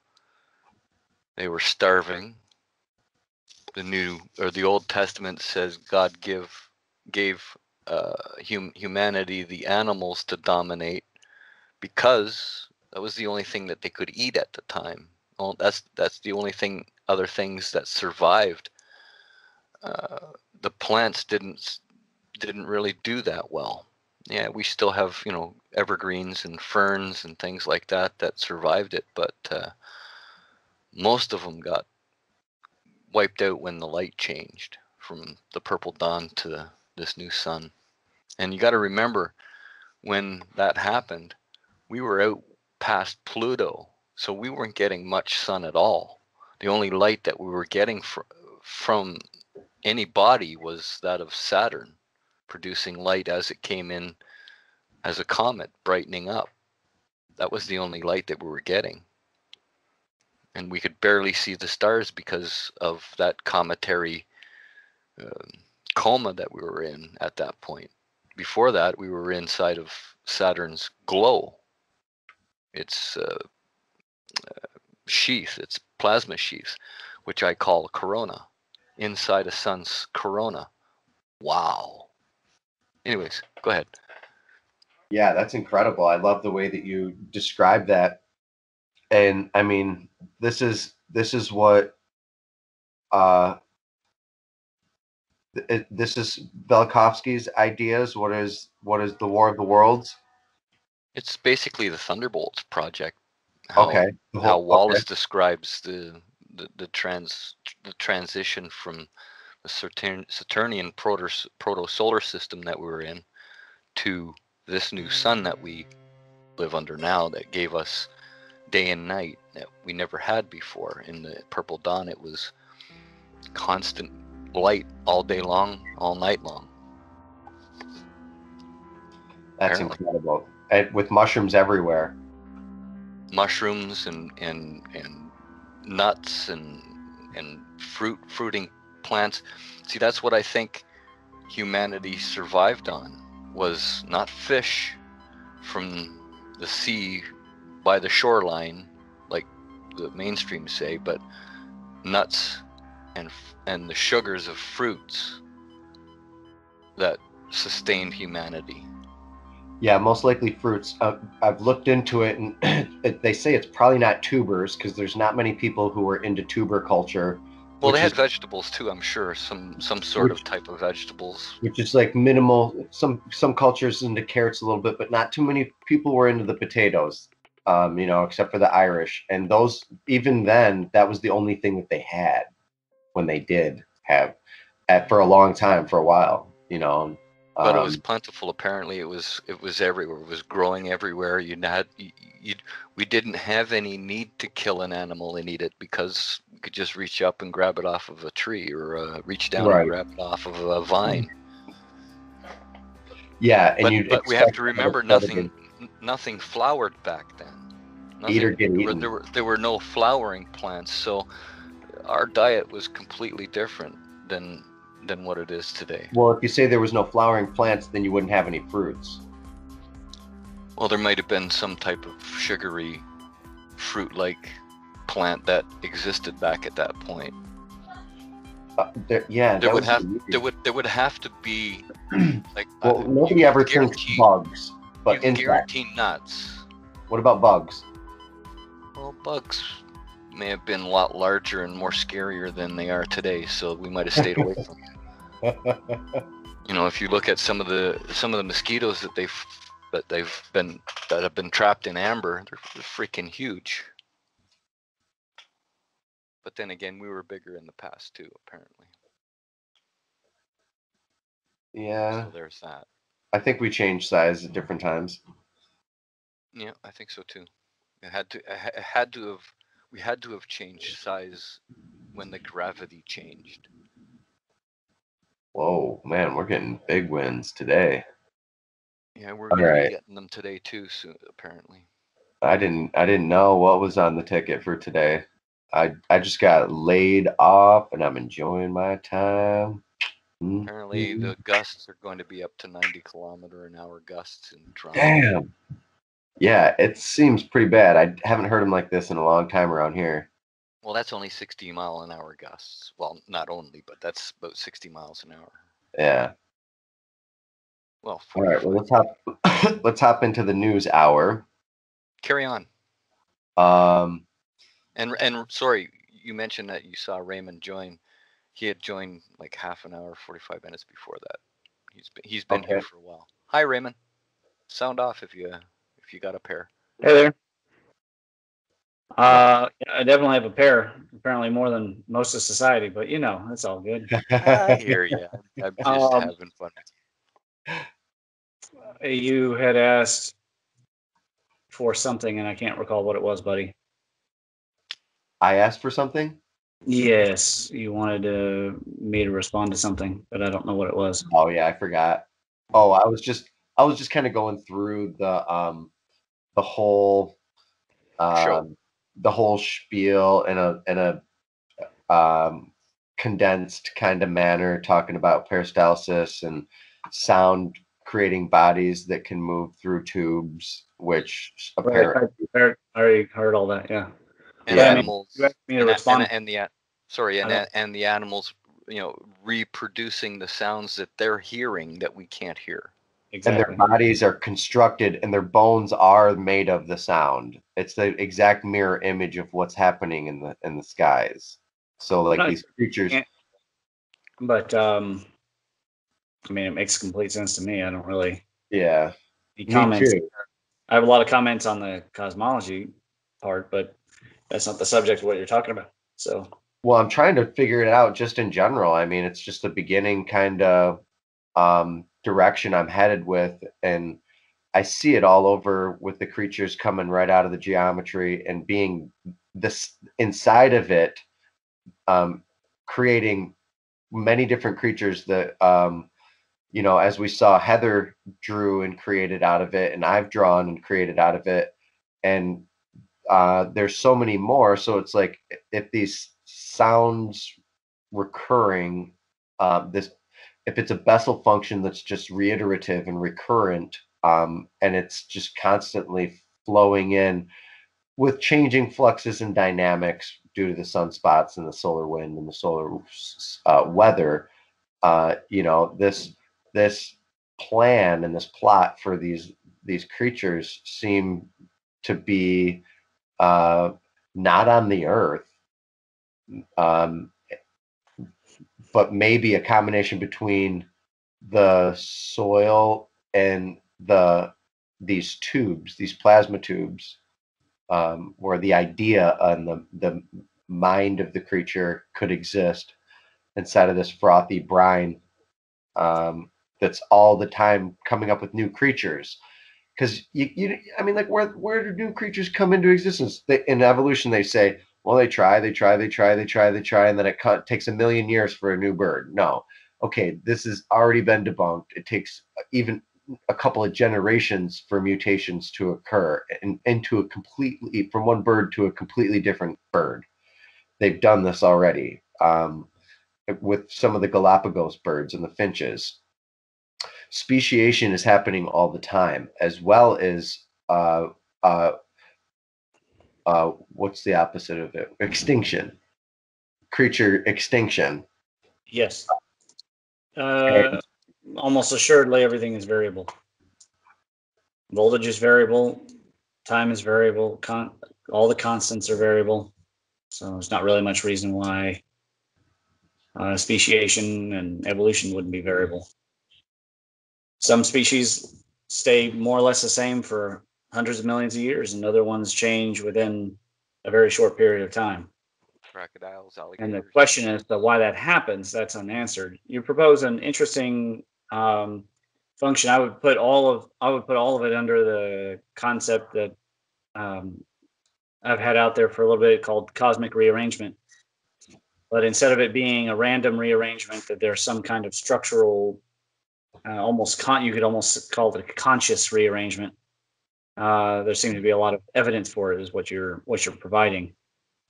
They were starving. The Old Testament says God gave humanity the animals to dominate, because that was the only thing that they could eat at the time. Well, that's the only other things that survived. The plants didn't really do that well. Yeah, we still have, you know, evergreens and ferns and things like that survived it, but most of them got wiped out when the light changed from the purple dawn to this new sun. And you got to remember, when that happened, we were out past Pluto, so we weren't getting much sun at all. The only light that we were getting from any body was that of Saturn, producing light as it came in as a comet, brightening up. That was the only light that we were getting. And we could barely see the stars because of that cometary coma that we were in at that point. Before that, we were inside of Saturn's glow. Its sheath, its plasma sheath, which I call corona, inside a sun's corona. Wow. Anyways, go ahead.
Yeah, that's incredible. I love the way that you describe that. And I mean, this is what this is Velikovsky's ideas. What is the War of the Worlds?
It's basically the Thunderbolts project.
Okay.
How Wallace
Okay.
describes the transition from the Saturnian proto-solar system that we were in to this new sun that we live under now, that gave us day and night that we never had before. In the purple dawn, it was constant light all day long, all night long.
That's
Apparently.
incredible. And with mushrooms everywhere.
mushrooms and nuts and fruiting plants. See, that's what I think humanity survived on, was not fish from the sea by the shoreline, like the mainstream say, but nuts and the sugars of fruits that sustained humanity.
Yeah, most likely fruits. I've looked into it, and they say it's probably not tubers because there's not many people who are into tuber culture.
Well, they had vegetables too, I'm sure, some sort of type of vegetables.
Which is like minimal. Some cultures into carrots a little bit, but not too many people were into the potatoes. You know, except for the Irish, and those, even then, that was the only thing that they had when they did have for a long time, for a while. You know.
But it was plentiful. Apparently, it was everywhere. It was growing everywhere. We didn't have any need to kill an animal and eat it because we could just reach up and grab it off of a tree, or reach down and grab it off of a vine.
Yeah,
but we have to remember nothing flowered back then. There were no flowering plants, so our diet was completely different than what it is today.
Well, if you say there was no flowering plants, then you wouldn't have any fruits.
Well, there might have been some type of sugary fruit-like plant that existed back at that point.
There
would have to be like.
Well, nobody ever thinks bugs, but
you guarantee nuts.
What about bugs?
Well, bugs may have been a lot larger and more scarier than they are today, so we might have stayed away from them. You know, if you look at some of the mosquitoes that have been trapped in amber, they're freaking huge. But then again, we were bigger in the past too, apparently.
Yeah.
So there's that.
I think we changed size at different times.
Yeah, I think so too. We had to have changed size when the gravity changed.
Whoa, man, we're getting big wins today.
Yeah, we're going to be getting them today too, soon, apparently.
I didn't know what was on the ticket for today. I just got laid off and I'm enjoying my time.
Apparently the gusts are going to be up to 90-kilometer-an-hour gusts in Toronto.
Damn. Yeah, it seems pretty bad. I haven't heard them like this in a long time around here.
Well, that's only 60-mile-an-hour gusts. Well, not only, but that's about 60 miles an hour.
Yeah.
Well, 45.
All right. Well, let's hop into the news hour.
Carry on. And sorry, you mentioned that you saw Ramon join. He had joined like half an hour, 45 minutes before that. He's been here for a while. Hi, Ramon. Sound off if you got a pair.
Hey there. I definitely have a pair. Apparently more than most of society, but you know, that's all good.
I hear you. I'm just having fun.
You had asked for something, and I can't recall what it was, buddy.
I asked for something?
Yes, you wanted me to respond to something, but I don't know what it was.
Oh yeah, I forgot. Oh, I was just kind of going through the whole the whole spiel in a condensed kind of manner, talking about peristalsis and sound creating bodies that can move through tubes, which apparently
I already heard all that. Yeah.
And animals.
You asked me to respond.
And the animals, you know, reproducing the sounds that they're hearing that we can't hear.
Exactly.
And their bodies are constructed and their bones are made of the sound. It's the exact mirror image of what's happening in the skies. So like these creatures.
But I mean, it makes complete sense to me. I don't really.
Yeah.
Comments. I have a lot of comments on the cosmology part, but that's not the subject of what you're talking about. So.
Well, I'm trying to figure it out just in general. I mean, it's just the beginning kind of direction I'm headed with, and I see it all over with the creatures coming right out of the geometry and being this inside of it, creating many different creatures that, you know, as we saw, Heather drew and created out of it, and I've drawn and created out of it, and there's so many more. So it's like if these sounds recurring, this if it's a Bessel function that's just reiterative and recurrent, and it's just constantly flowing in with changing fluxes and dynamics due to the sunspots and the solar wind and the solar weather, this plan and this plot for these creatures seem to be not on the Earth, um, but maybe a combination between the soil and these tubes, these plasma tubes, where the idea and the mind of the creature could exist inside of this frothy brine, that's all the time coming up with new creatures. Because I mean, like, where do new creatures come into existence? In evolution, they say, well, they try, and then it takes a million years for a new bird. No, okay, this has already been debunked. It takes even a couple of generations for mutations to occur into a completely from one bird to a completely different bird. They've done this already, with some of the Galapagos birds and the finches. Speciation is happening all the time, as well as what's the opposite of it? Extinction, creature extinction.
Yes. Almost assuredly, everything is variable. Voltage is variable. Time is variable. All the constants are variable. So there's not really much reason why speciation and evolution wouldn't be variable. Some species stay more or less the same for hundreds of millions of years, and other ones change within a very short period of time.
Crocodiles, alligators.
And the question is why that happens. That's unanswered. You propose an interesting function. I would put all of it under the concept that I've had out there for a little bit called cosmic rearrangement. But instead of it being a random rearrangement, that there's some kind of structural, you could almost call it a conscious rearrangement. There seems to be a lot of evidence for it, is what you're providing.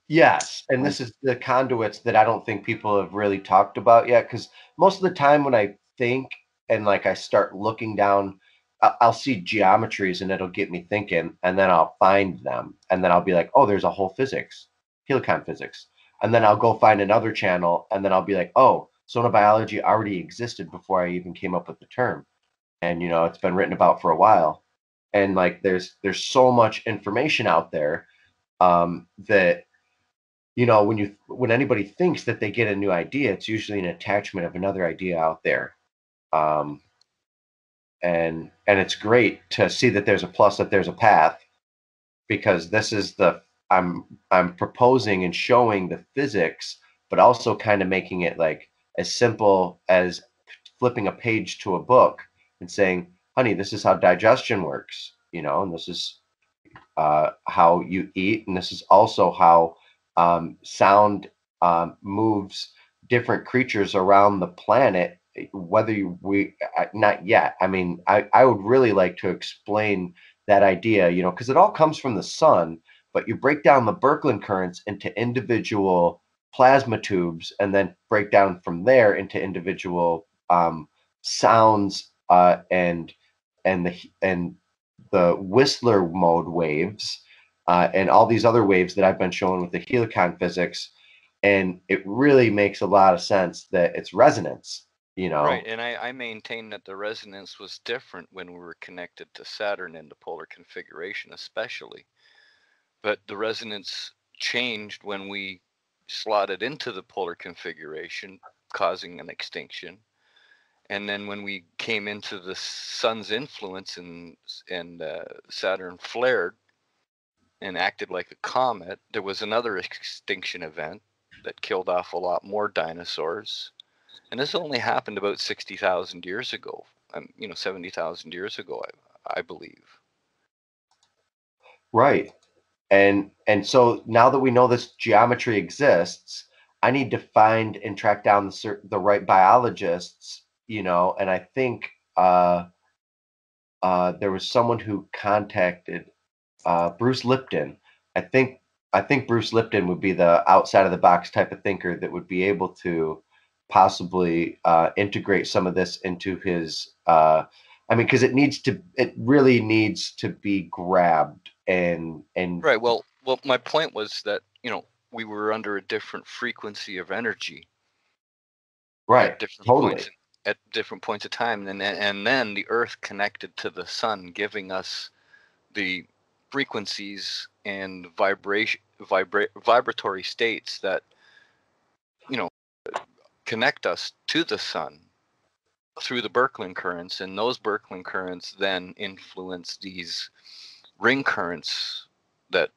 Yes, and this is the conduits that I don't think people have really talked about yet, because most of the time when I think and like I start looking down, I'll see geometries and it'll get me thinking, and then I'll find them, and then I'll be like, oh, there's a whole physics, helicon physics, and then I'll go find another channel, and then I'll be like, oh, sonobiology already existed before I even came up with the term, and it's been written about for a while, and like there's so much information out there, that when anybody thinks that they get a new idea, it's usually an attachment of another idea out there, and it's great to see that there's a plus, that there's a path, because this is I'm proposing and showing the physics, but also kind of making it like as simple as flipping a page to a book and saying, honey, this is how digestion works, and this is how you eat, and this is also how sound moves different creatures around the planet. Whether we not yet. I mean, I would really like to explain that idea, because it all comes from the sun, but you break down the birkeland currents into individual plasma tubes, and then break down from there into individual sounds, and the Whistler mode waves, and all these other waves that I've been showing with the helicon physics, and it really makes a lot of sense that it's resonance.
Right, and I maintain that the resonance was different when we were connected to Saturn in the polar configuration, especially. But the resonance changed when we slotted into the polar configuration, causing an extinction. And then when we came into the sun's influence and Saturn flared and acted like a comet, there was another extinction event that killed off a lot more dinosaurs. And this only happened about 60,000 years ago, 70,000 years ago, I believe.
Right. And so now that we know this geometry exists, I need to find and track down the right biologists, and I think there was someone who contacted Bruce Lipton, I think Bruce Lipton would be the outside of the box type of thinker that would be able to possibly integrate some of this into his. I mean, because it really needs to be grabbed and
Right. Well, my point was that, you know, we were under a different frequency of energy
right,
at different
totally.
points at different points of time, and then the Earth connected to the sun, giving us the frequencies and vibratory states that, you know, connect us to the sun through the Birkeland currents, and those Birkeland currents then influence these ring currents that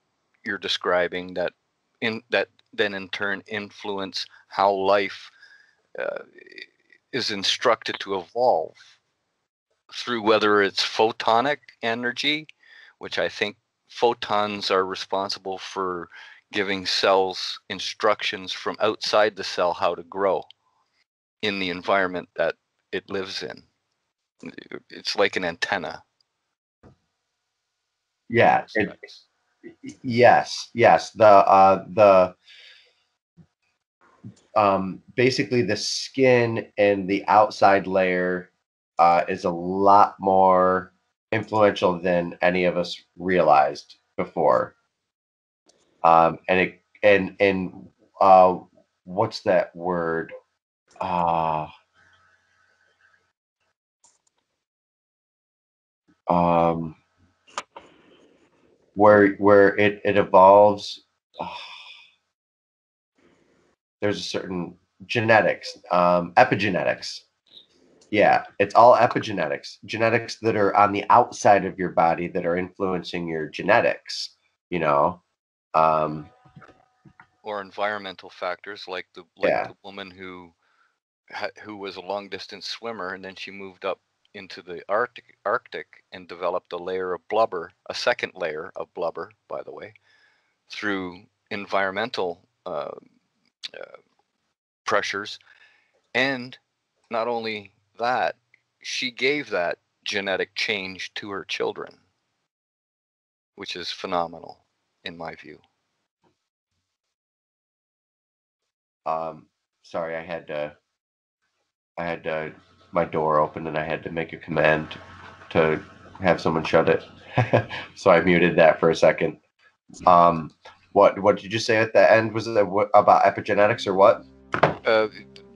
you're describing, that then in turn influence how life is instructed to evolve through, whether it's photonic energy, which I think photons are responsible for giving cells instructions from outside the cell how to grow in the environment that it lives in. It's like an antenna.
Yeah. Yes. The basically the skin and the outside layer is a lot more influential than any of us realized before. What's that word? Where it evolves. There's a certain genetics, epigenetics. Yeah, it's all epigenetics, genetics that are on the outside of your body that are influencing your genetics, you know.
Or environmental factors, like the woman who was a long distance swimmer, and then she moved up into the Arctic and developed a layer of blubber, a second layer of blubber, by the way, through environmental pressures. And not only that, she gave that genetic change to her children, which is phenomenal in my view.
Sorry, I had my door open and I had to make a command to have someone shut it. So I muted that for a second. What did you say at the end? Was it about epigenetics or what?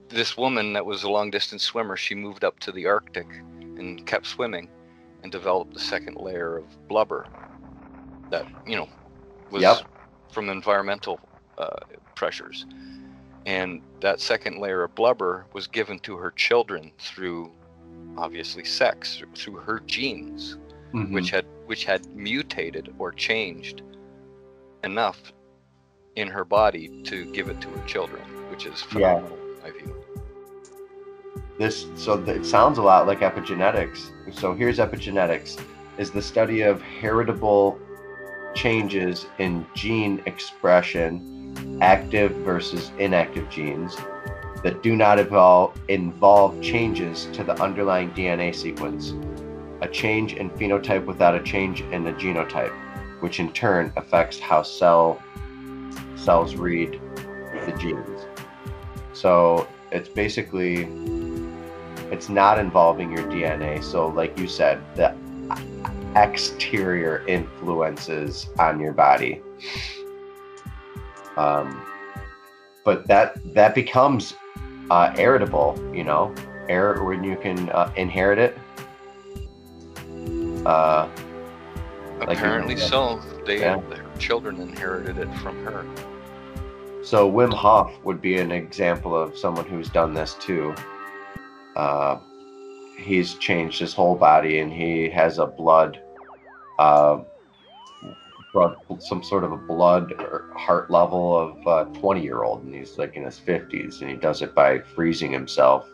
This woman that was a long distance swimmer, she moved up to the Arctic and kept swimming and developed a second layer of blubber that, you know, was from environmental pressures. And that second layer of blubber was given to her children through, obviously, sex, through her genes, which had mutated or changed enough in her body to give it to her children, which is phenomenal in my view.
It sounds a lot like epigenetics. So here's epigenetics: is the study of heritable changes in gene expression, active versus inactive genes, that do not involve changes to the underlying DNA sequence, a change in phenotype without a change in the genotype, which in turn affects how cells read the genes. So it's basically, it's not involving your DNA. So like you said, the exterior influences on your body. But that becomes heritable, you know, when you can inherit it.
Apparently so. Her children inherited it from her.
So Wim Hof would be an example of someone who's done this too. He's changed his whole body, and he has a some sort of a blood or heart level of a 20-year-old, and he's like in his 50s, and he does it by freezing himself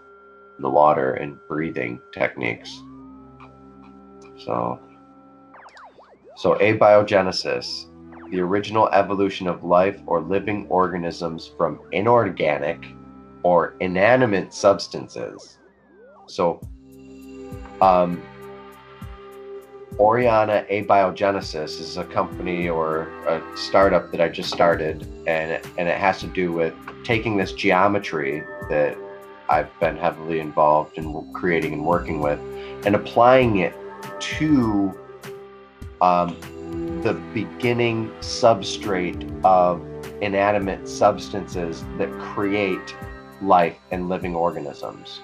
in the water and breathing techniques. So abiogenesis, the original evolution of life or living organisms from inorganic or inanimate substances. So Oriana Abiogenesis is a company or a startup that I just started, and it has to do with taking this geometry that I've been heavily involved in creating and working with, and applying it to the beginning substrate of inanimate substances that create life and living organisms.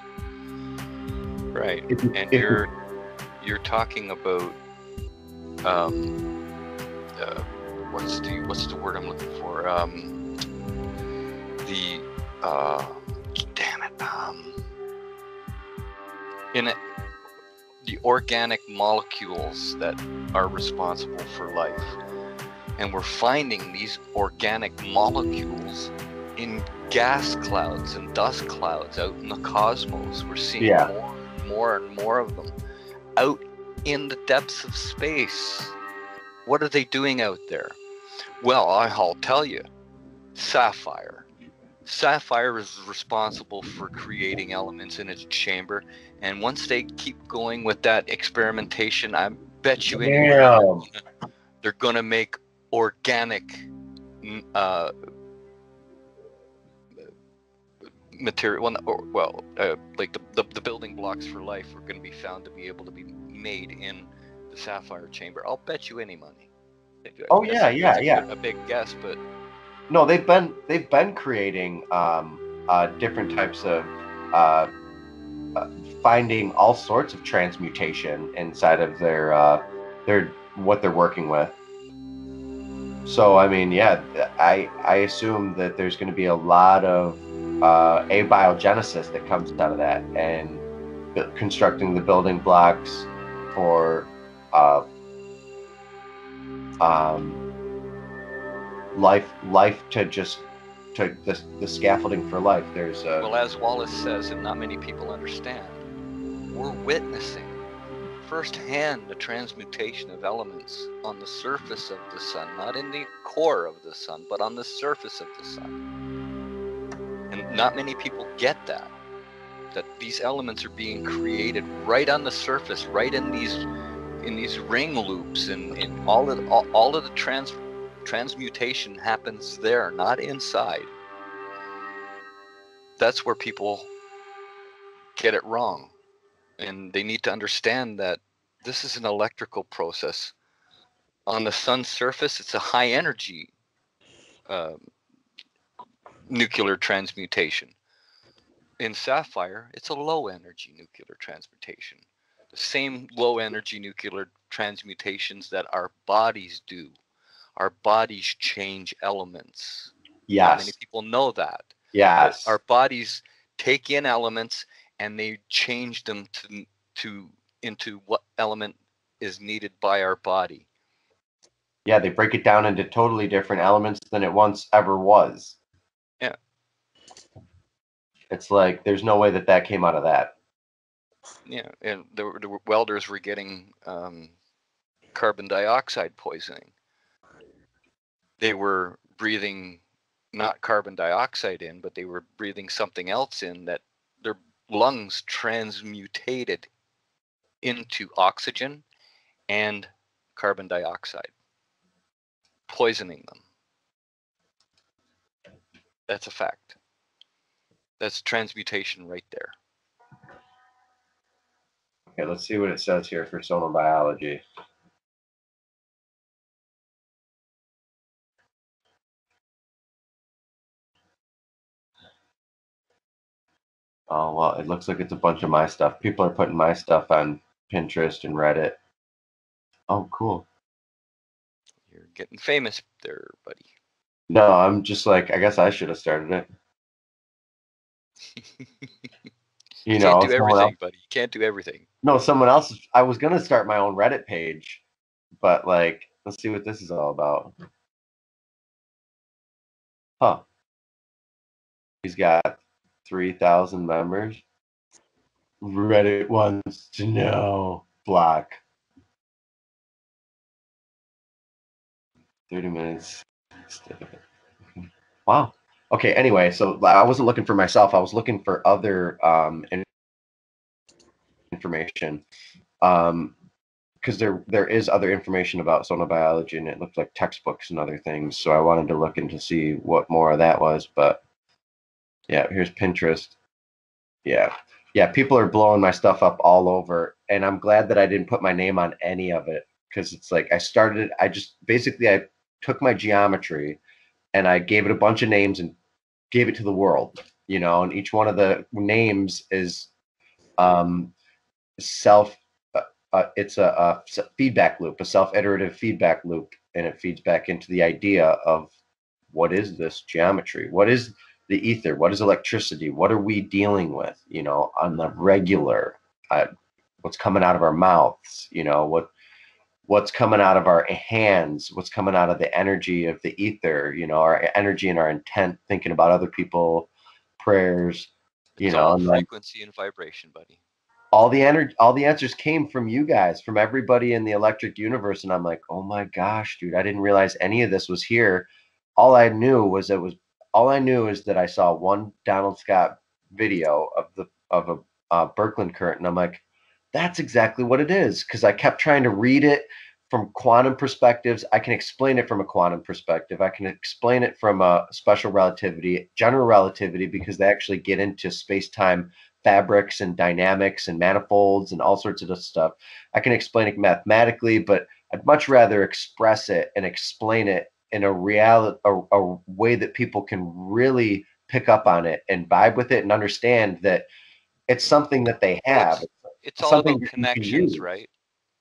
Right, and you're talking about what's the word I'm looking for? The organic molecules that are responsible for life, and we're finding these organic molecules in gas clouds and dust clouds out in the cosmos. We're seeing more and more of them out in the depths of space. What are they doing out there? Well, I'll tell you, sapphire. Sapphire is responsible for creating elements in its chamber, and once they keep going with that experimentation, I bet you they're gonna make organic material. Like the building blocks for life are going to be found to be able to be made in the sapphire chamber. I'll bet you any money.
Oh,
That's a big guess, but
no, they've been creating different types of finding all sorts of transmutation inside of their what they're working with. So I mean, yeah, I assume that there's going to be a lot of abiogenesis that comes out of that, and constructing the building blocks for life to the scaffolding for life. There's
well, as Wallace says, and not many people understand, we're witnessing firsthand the transmutation of elements on the surface of the sun, not in the core of the sun, but on the surface of the sun. And not many people get that these elements are being created right on the surface, right in these ring loops, and all of the transmutation happens there, not inside. That's where people get it wrong. And they need to understand that this is an electrical process. On the sun's surface, it's a high energy nuclear transmutation. In sapphire, it's a low energy nuclear transmutation. The same low energy nuclear transmutations that our bodies do. Our bodies change elements.
Yes.
Not many people know that.
Yes.
But our bodies take in elements and they change them into what element is needed by our body.
Yeah, they break it down into totally different elements than it once ever was.
Yeah.
It's like there's no way that came out of that.
Yeah, and the welders were getting carbon dioxide poisoning. They were breathing not carbon dioxide in, but they were breathing something else in that their lungs transmutated into oxygen and carbon dioxide, poisoning them. That's a fact. That's transmutation right there.
Okay, let's see what it says here for sonobiology. Oh, well, it looks like it's a bunch of my stuff. People are putting my stuff on Pinterest and Reddit. Oh, cool.
You're getting famous there, buddy.
No, I'm just like, I guess I should have started it.
You can't do everything, buddy. You can't do everything.
No, someone else. I was going to start my own Reddit page, but like, let's see what this is all about. Huh. He's got 3,000 members. Reddit wants to know. Block. 30 minutes. Wow. Okay, anyway, so I wasn't looking for myself. I was looking for other information. because there is other information about sonobiology, and it looked like textbooks and other things. So I wanted to look into see what more of that was. But yeah, here's Pinterest. Yeah. Yeah, people are blowing my stuff up all over, and I'm glad that I didn't put my name on any of it, because it's like I took my geometry and I gave it a bunch of names and gave it to the world, and each one of the names is self it's a feedback loop, a self-iterative feedback loop, and it feeds back into the idea of what is this geometry, what is the ether, what is electricity, what are we dealing with, on the regular, what's coming out of our mouths, what's coming out of our hands, what's coming out of the energy of the ether, our energy and our intent, thinking about other people, prayers,
It's all
and
frequency and vibration, buddy.
all the answers came from you guys, from everybody in the electric universe. And I'm like, oh my gosh, dude, I didn't realize any of this was here. All I knew is that I saw one Donald Scott video of a Birkeland current, and I'm like, that's exactly what it is. Because I kept trying to read it from quantum perspectives. I can explain it from a quantum perspective. I can explain it from a special relativity, general relativity, because they actually get into space-time fabrics and dynamics and manifolds and all sorts of stuff. I can explain it mathematically, but I'd much rather express it and explain it in a way that people can really pick up on it and vibe with it and understand that it's something that they have.
It's all
something
about
that you can
connections,
use.
right?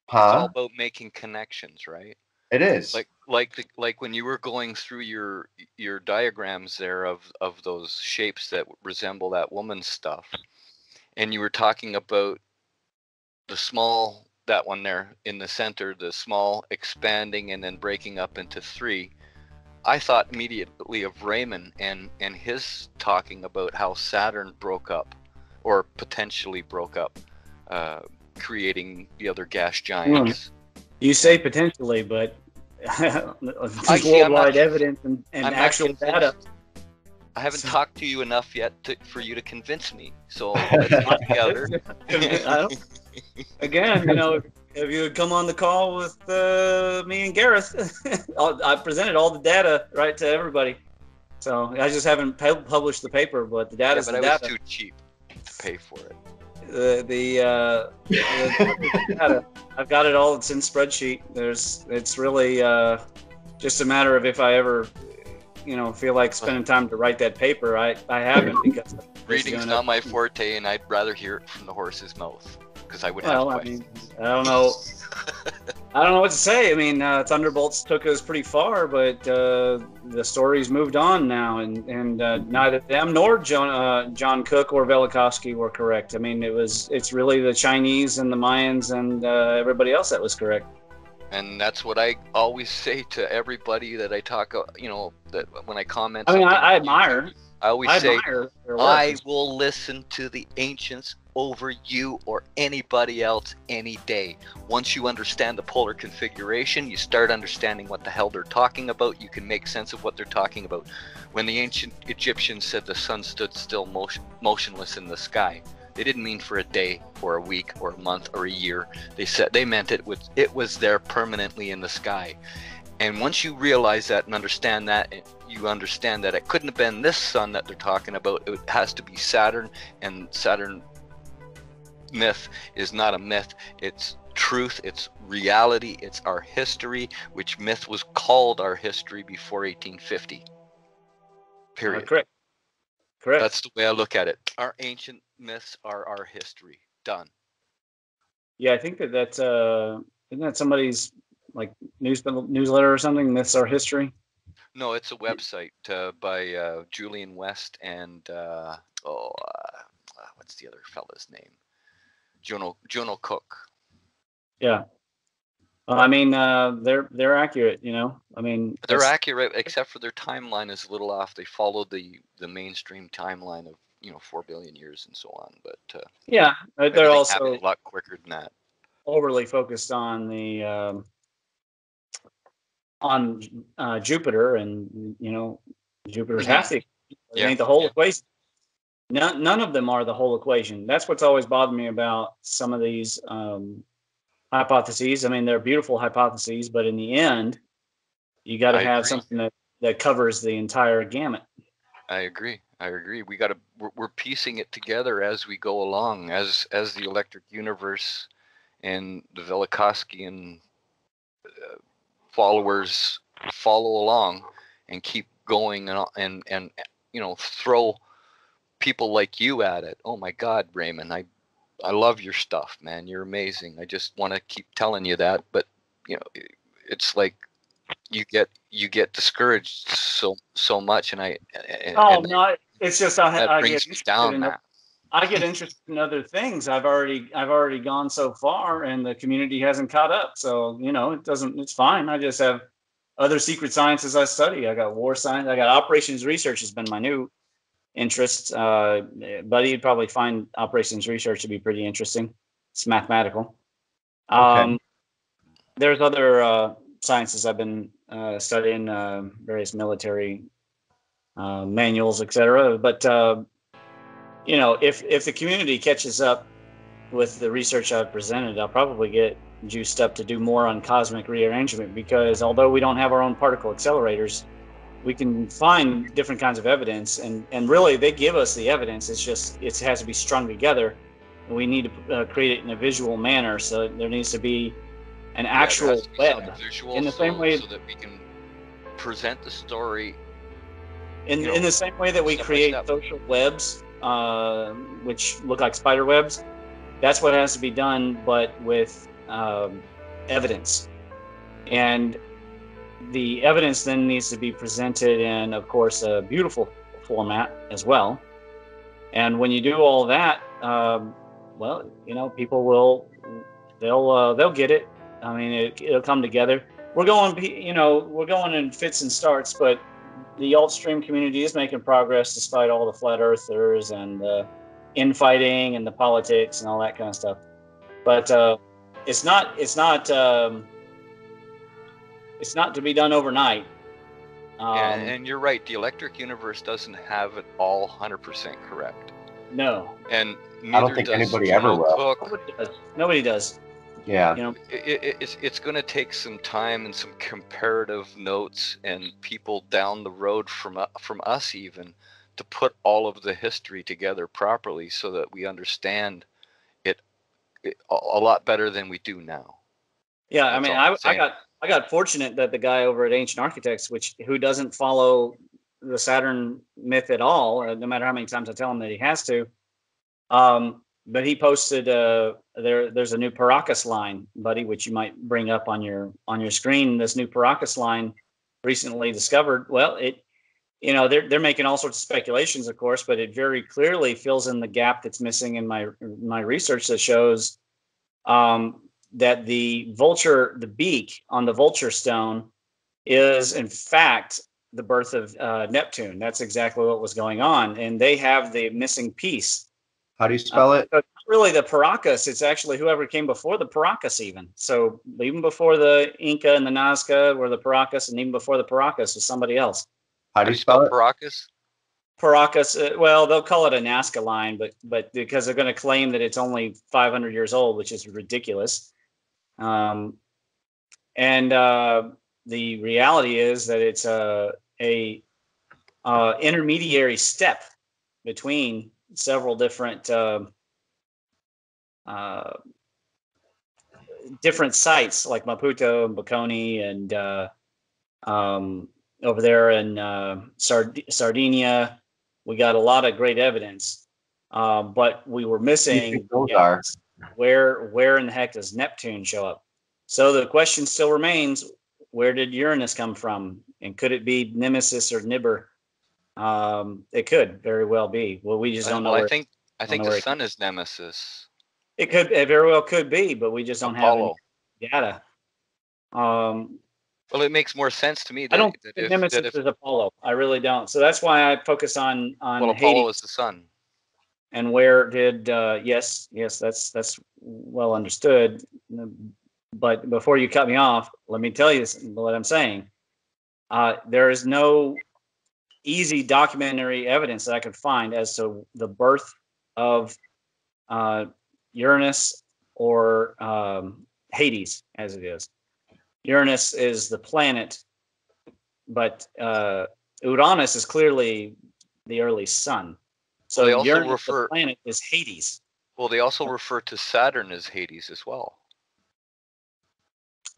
Huh?
It's all about making connections, right?
It is.
Like when you were going through your diagrams there of those shapes that resemble that woman's stuff, and you were talking about that one there in the center, the small expanding and then breaking up into three. I thought immediately of Ramon and his talking about how Saturn broke up, or potentially broke up, creating the other gas giants.
You say potentially, but there's worldwide evidence and actual data.
I haven't talked to you enough yet for you to convince me. So let's get together.
Again, if you would come on the call with me and Gareth, I presented all the data right to everybody. So I just haven't published the paper, but the data.
Yeah, but I was too cheap to pay for it.
The data, I've got it all. It's in spreadsheet. It's really just a matter of if I ever feel like spending time to write that paper. I haven't, because
reading's not my forte, and I'd rather hear it from the horse's mouth, because I would have questions.
I don't know. I don't know what to say. I mean, Thunderbolts took us pretty far, but the story's moved on now, and neither them nor John Cook or Velikovsky were correct. I mean, it's really the Chinese and the Mayans and everybody else that was correct.
And that's what I always say to everybody that I talk, that when I comment.
I mean, I admire.
I always say, I will listen to the ancients over you or anybody else any day. Once you understand the polar configuration, you start understanding what the hell they're talking about. You can make sense of what they're talking about. When the ancient Egyptians said the sun stood still motionless in the sky, they didn't mean for a day or a week or a month or a year. They meant it was there permanently in the sky. And once you realize that and understand that, you understand that it couldn't have been this sun that they're talking about. It has to be Saturn, and Saturn myth is not a myth. It's truth. It's reality. It's our history, which myth was called our history before 1850. Period.
Correct.
That's the way I look at it. Our ancient myths are our history. Done.
Yeah, I think that's isn't that somebody's like newsletter or something? Myths Are History.
No, it's a website by Julian West and what's the other fella's name? Jono Cook.
Yeah. I mean, they're accurate. I mean,
they're accurate, except for their timeline is a little off. They follow the mainstream timeline of 4 billion years and so on. But
yeah, they're also
a lot quicker than that.
Overly focused on the Jupiter, and Jupiter's half the equation. It ain't the whole equation. None of them are the whole equation. That's what's always bothered me about some of these hypotheses. I mean, they're beautiful hypotheses, but in the end, you got to have
agree.
something that covers the entire gamut.
I agree. We're piecing it together as we go along, as the electric universe and the Velikovskian followers follow along and keep going, and throw people like you at it. Oh my God, Raymond, I love your stuff, man. You're amazing. I just want to keep telling you that, but it's like you get discouraged so much, and
No, it's just
that
I
brings
get
me
interested
down,
in
man.
I get interested in other things. I've already gone so far, and the community hasn't caught up. So it's fine. I just have other secret sciences I study. I got war science. I got operations research has been my new interest. Buddy, you'd probably find operations research to be pretty interesting. It's mathematical.
Okay.
There's other sciences I've been studying, various military manuals, etc. But if the community catches up with the research I've presented, I'll probably get juiced up to do more on cosmic rearrangement, because although we don't have our own particle accelerators, we can find different kinds of evidence, and really they give us the evidence. It's just it has to be strung together, and we need to create it in a visual manner. So there needs to be an actual web
visual,
in the same way,
so that we can present the story
in the same way that we create social webs, which look like spider webs. That's what has to be done, but with evidence. And the evidence then needs to be presented in, of course, a beautiful format as well. And when you do all that, people they'll get it. I mean, it'll come together. We're going in fits and starts, but the alt stream community is making progress despite all the flat earthers and the infighting and the politics and all that kind of stuff. But it's not to be done overnight.
And you're right. The electric universe doesn't have it all 100% correct.
No.
And
I don't think anybody ever will.
Nobody does.
Yeah.
It's going to take some time and some comparative notes and people down the road from us even to put all of the history together properly so that we understand it a lot better than we do now.
Yeah, I mean, I got fortunate that the guy over at Ancient Architects, who doesn't follow the Saturn myth at all, no matter how many times I tell him that he has to. But he posted there's a new Paracas line, buddy, which you might bring up on your screen. This new Paracas line recently discovered. Well, they're making all sorts of speculations, of course, but it very clearly fills in the gap that's missing in my research that shows that the beak on the vulture stone is in fact the birth of Neptune. That's exactly what was going on, and they have the missing piece.
How do you spell it?
So it's not really the Paracas. It's actually whoever came before the Paracas even. So even before the Inca and the Nazca were the Paracas, and even before the Paracas was somebody else.
How do you spell it?
Paracas?
Paracas, well, they'll call it a Nazca line, but because they're going to claim that it's only 500 years old, which is ridiculous. And the reality is that it's a intermediary step between several different sites like Maputo and Baconi and over there in Sardinia. We got a lot of great evidence, but we were missing where in the heck does Neptune show up? So the question still remains: where did Uranus come from, and could it be Nemesis or Nibber? It could very well be. Well, we just don't know.
I think the sun is Nemesis.
It very well could be, but we just don't have any data.
Well, it makes more sense to me.
I don't think Nemesis is Apollo. I really don't. So that's why I focus on
Apollo
Hades.
is the sun.
And where did yes, that's well understood. But before you cut me off, let me tell you what I'm saying. There is no easy documentary evidence that I could find as to the birth of Uranus or Hades, as it is. Uranus is the planet, but Uranus is clearly the early sun. So
Well, they also
Uranus,
refer.
the planet, is Hades.
Well, they also refer to Saturn as Hades as well.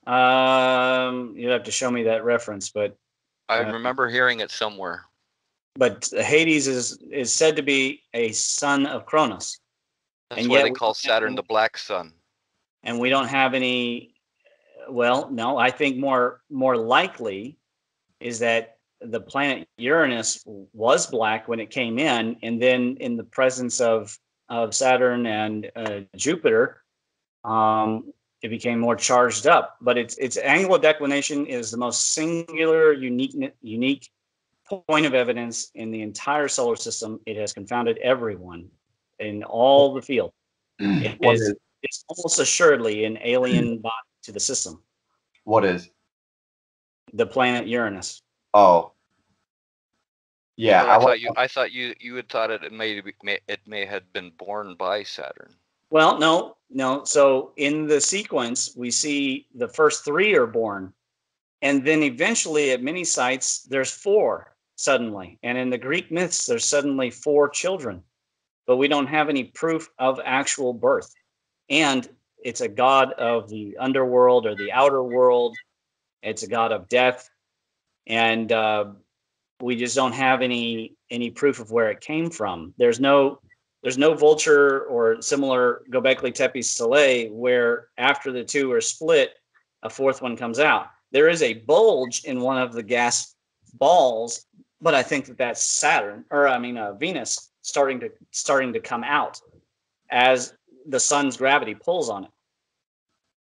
You'd have to show me that reference, but
I remember hearing it somewhere.
But Hades is said to be a son of Cronus.
That's
and
why
yet
they call Saturn the black sun.
And we don't have any. Well, no, I think more likely is that the planet Uranus was black when it came in, and then in the presence of Saturn and Jupiter, it became more charged up. But its angle of declination is the most singular, unique point of evidence in the entire solar system. It has confounded everyone in all the field. It's almost assuredly an alien body to the system.
What is?
The planet Uranus.
Oh. Yeah,
Oh, I thought you had thought it may have been born by Saturn.
Well, no. So in the sequence, we see the first 3 are born, and then eventually at many sites there's 4 suddenly, and in the Greek myths there's suddenly 4 children, but we don't have any proof of actual birth. And it's a god of the underworld or the outer world. It's a god of death, and we just don't have any proof of where it came from. There's no vulture or similar Gobekli Tepe Stele where after the 2 are split, a 4th one comes out. There is a bulge in one of the gas balls, but I think that's Saturn, or Venus starting to come out as the sun's gravity pulls on it.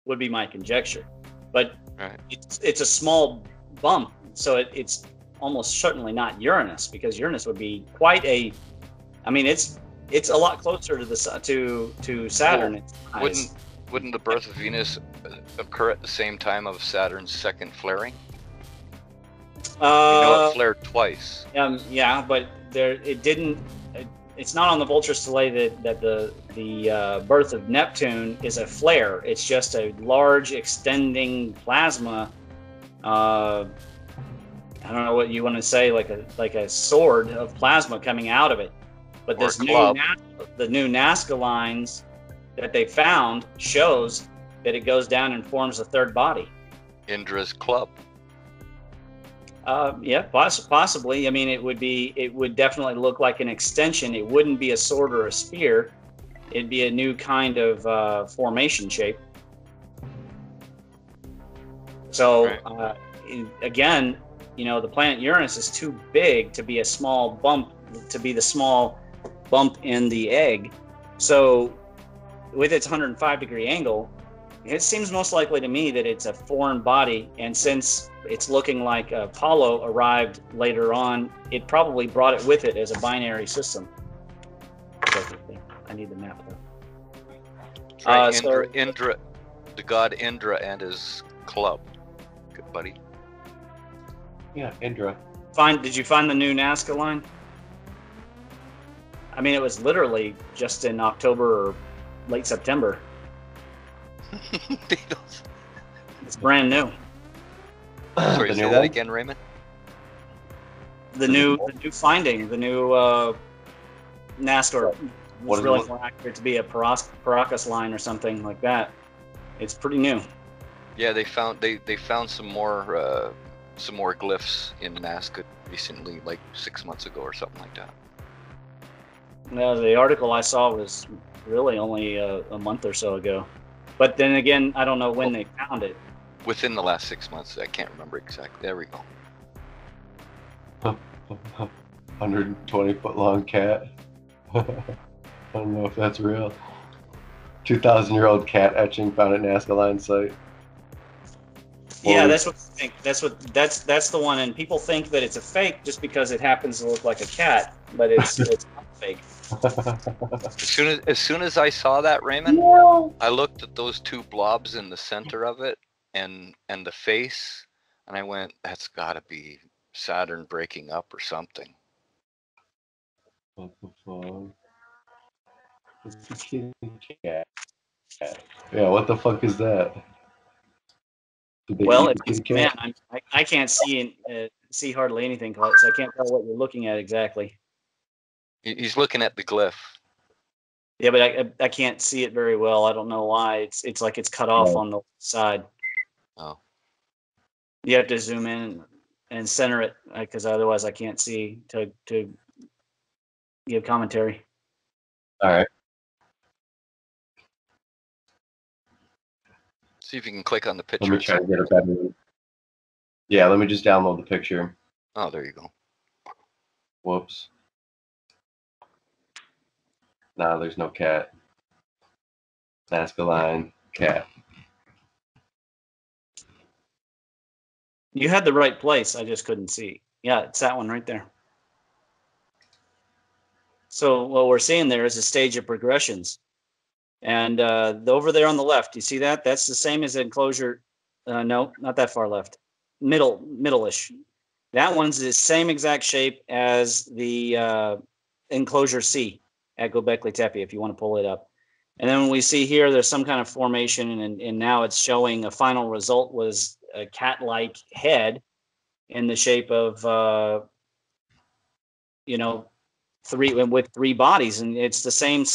Would be my conjecture, but
right.
It's a small bump, so it's almost certainly not Uranus, because Uranus would be quite a. I mean, it's a lot closer to the to Saturn.
Well, wouldn't the birth of Venus occur at the same time of Saturn's second flaring? It flared twice.
Yeah, but it didn't. It's not on the Vulture Stele that the birth of Neptune is a flare. It's just a large extending plasma. I don't know what you want to say, like a sword of plasma coming out of it. But this the new Nazca Lines that they found shows that it goes down and forms a third body.
Indra's club.
Yeah, possibly. I mean, it would definitely look like an extension. It wouldn't be a sword or a spear. It'd be a new kind of formation shape. So again, the planet Uranus is too big to be a small bump, to be the small bump in the egg. So with its 105-degree angle, it seems most likely to me that it's a foreign body, and since it's looking like Apollo arrived later on, it probably brought it with it as a binary system. I need the map though.
Right, Indra, the god Indra and his club. Good buddy.
Yeah, Indra.
Did you find the new Nazca line? I mean, it was literally just in October or late September. It's brand new.
Sorry, say that again, Raymond.
The new finding, the new Nazca. It's really more accurate to be a Paracas line or something like that. It's pretty new.
Yeah, they found some more glyphs in Nazca recently, like 6 months ago or something like that.
No, the article I saw was really only a month or so ago. But then again, I don't know when they found it.
Within the last 6 months, I can't remember exactly. There we go.
120-foot long cat. I don't know if that's real. 2,000-year-old cat etching found at Nazca Lines site.
Yeah, that's what I think. That's the one, and people think that it's a fake just because it happens to look like a cat, but it's not fake.
As soon as I saw that, Raymond, I looked at those 2 blobs in the center of it and the face, and I went, that's got to be Saturn breaking up or something.
What the fuck? It's a kitty cat. Yeah, what the fuck is that? Did they
Well,
eat
it's
the kitty
man,
cat?
I can't see hardly anything, so I can't tell what you're looking at exactly.
He's looking at the glyph.
Yeah, but I can't see it very well. I don't know why. It's like it's cut off
Right.
on the side.
Oh,
You have to zoom in and center it because otherwise I can't see to give commentary.
All right.
see if you can click on the
Let
picture.
me try to get a better. Yeah, let me just download the picture.
Oh, there you go.
Whoops. No, there's no cat. Nazca line, cat.
You had the right place. I just couldn't see. Yeah, it's that one right there. So what we're seeing there is a stage of progressions. And over there on the left, you see that? That's the same as enclosure. No, not that far left. Middle-ish. That one's the same exact shape as the enclosure C at Gobekli Tepe, if you want to pull it up. And then when we see here, there's some kind of formation, and now it's showing a final result was a cat-like head in the shape of, with three bodies. And it's the same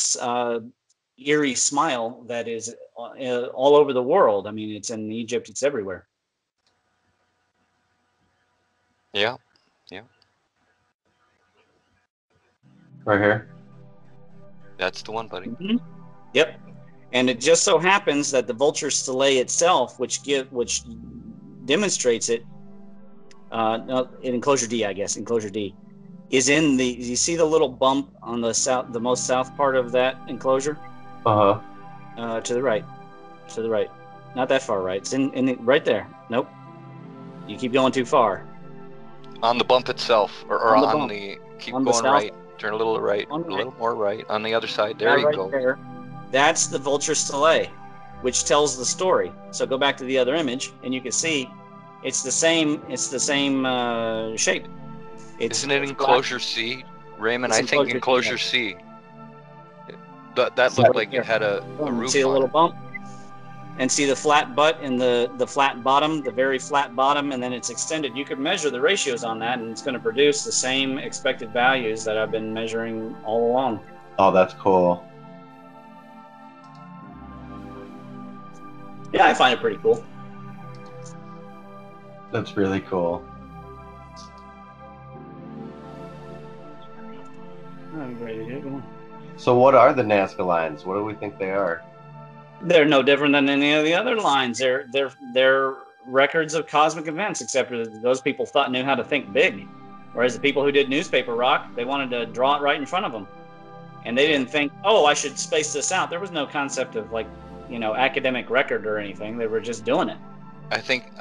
eerie smile that is all over the world. I mean, it's in Egypt, it's everywhere.
Yeah.
Right here.
That's the one, buddy.
Mm-hmm. Yep. And it just so happens that the vulture stele itself, which demonstrates it, no, in enclosure D, I guess, enclosure D, is in the. You see the little bump on the most south part of that enclosure?
Uh-huh.
To the right, not that far right. It's in right there. Nope. You keep going too far.
On the bump itself, or
On the
on
bump.
the. Keep
On the
going
south.
right. Turn a little right. A
On the
little
right.
more right. On the other side. There you
right
go.
There. That's the vulture stele, which tells the story. So go back to the other image, and you can see it's the same. It's the same shape.
Isn't it enclosure C, Raymond?
It's
I think
enclosure
enclosure C. That looked like it had a roof
see the
on
little
it.
bump, and see the flat butt and the flat bottom, the very flat bottom, and then it's extended. You could measure the ratios on that, and it's going to produce the same expected values that I've been measuring all along.
Oh, that's cool.
Yeah, I find it pretty cool.
That's really cool.
I'm ready to hit one.
So what are the Nazca lines? What do we think they are?
They're no different than any of the other lines. They're records of cosmic events, except that those people knew how to think big. Whereas the people who did newspaper rock, they wanted to draw it right in front of them. And they didn't think, oh, I should space this out. There was no concept of academic record or anything. They were just doing it.
I think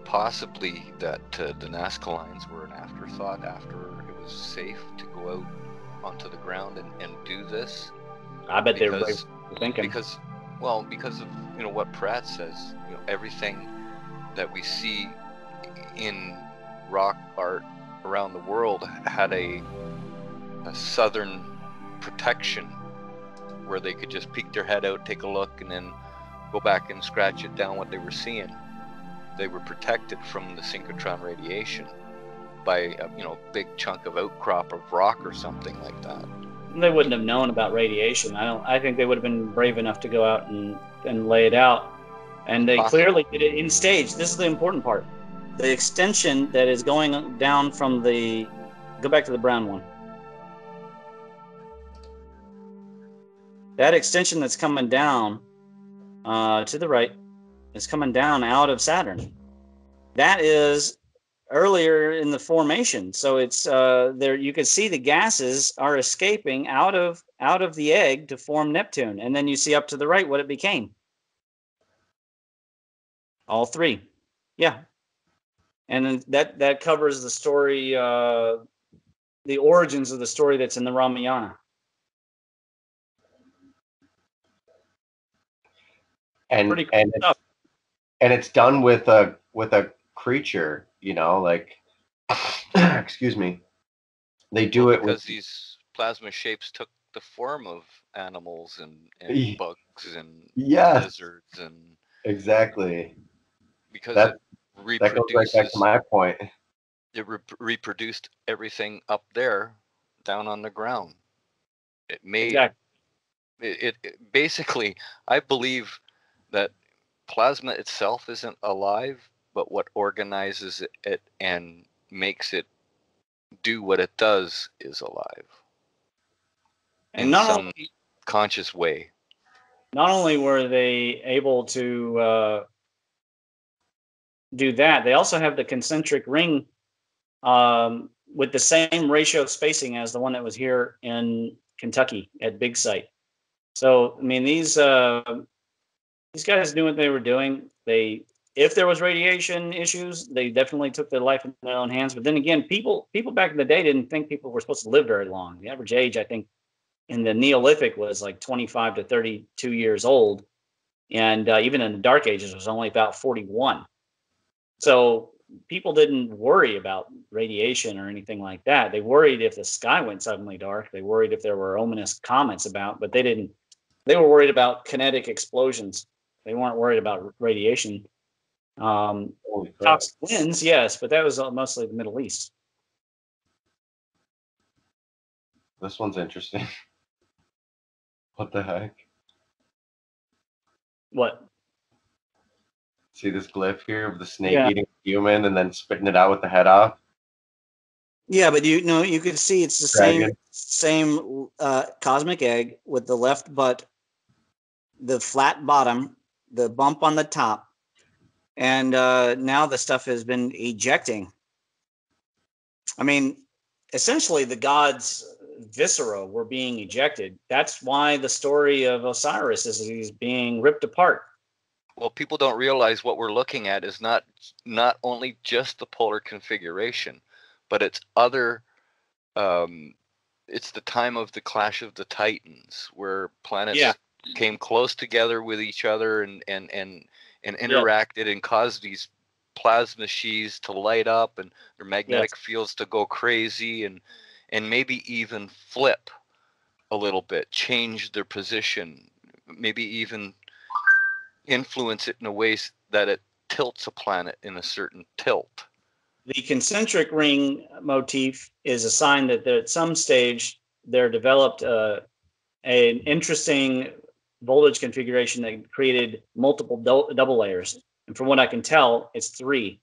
possibly that the Nazca lines were an afterthought after it was safe to go out onto the ground and do this.
I bet they were thinking.
Because of what Pratt says. Everything that we see in rock art around the world had a southern protection where they could just peek their head out, take a look, and then go back and scratch it down what they were seeing. They were protected from the synchrotron radiation by a big chunk of outcrop of rock or something like that.
They wouldn't have known about radiation. I think they would have been brave enough to go out and lay it out. And they clearly did it in stage. This is the important part. The extension that is going down from go back to the brown one. That extension that's coming down to the right is coming down out of Saturn. That is earlier in the formation. So it's there. You can see the gases are escaping out of the egg to form Neptune. And then you see up to the right what it became. All three. Yeah. And then that covers the story, the origins of the story that's in the Ramayana.
And
pretty cool stuff.
And it's done with a creature, excuse me. They do it
because
with
these plasma shapes took the form of animals and bugs and
yes,
lizards and
exactly.
because
That
it
that goes right back to
reproduces,
my point.
it reproduced everything up there down on the ground. It made
Exactly.
it basically, I believe that plasma itself isn't alive, but what organizes it and makes it do what it does is alive
And
in
not
some
only
conscious way.
not only were they able to do that, they also have the concentric ring with the same ratio spacing as the one that was here in Kentucky at Big Site. So I mean, these guys knew what they were doing. If there was radiation issues, they definitely took their life in their own hands. But then again, people back in the day didn't think people were supposed to live very long. The average age, I think, in the Neolithic was like 25 to 32 years old, and even in the Dark Ages was only about 41. So people didn't worry about radiation or anything like that. They worried if the sky went suddenly dark. They worried if there were ominous comets about, but they didn't. They were worried about kinetic explosions. They weren't worried about radiation.
Holy crap.
Toxic winds, yes, but that was mostly the Middle East.
This one's interesting. What the heck?
What?
See this glyph here of the snake
Yeah.
eating a human and then spitting it out with the head off?
Yeah, but you could see it's the
Dragon.
same cosmic egg with the left butt, the flat bottom, the bump on the top, and now the stuff has been ejecting. I mean, essentially the gods' viscera were being ejected. That's why the story of Osiris is he's being ripped apart.
Well, people don't realize what we're looking at is not only just the polar configuration, but it's other. It's the time of the clash of the Titans, where planets came close together with each other and interacted and caused these plasma sheaths to light up and their magnetic fields to go crazy and maybe even flip a little bit, change their position, maybe even influence it in a way that it tilts a planet in a certain tilt.
The concentric ring motif is a sign that at some stage there developed an interesting voltage configuration that created multiple double layers. And from what I can tell, it's 3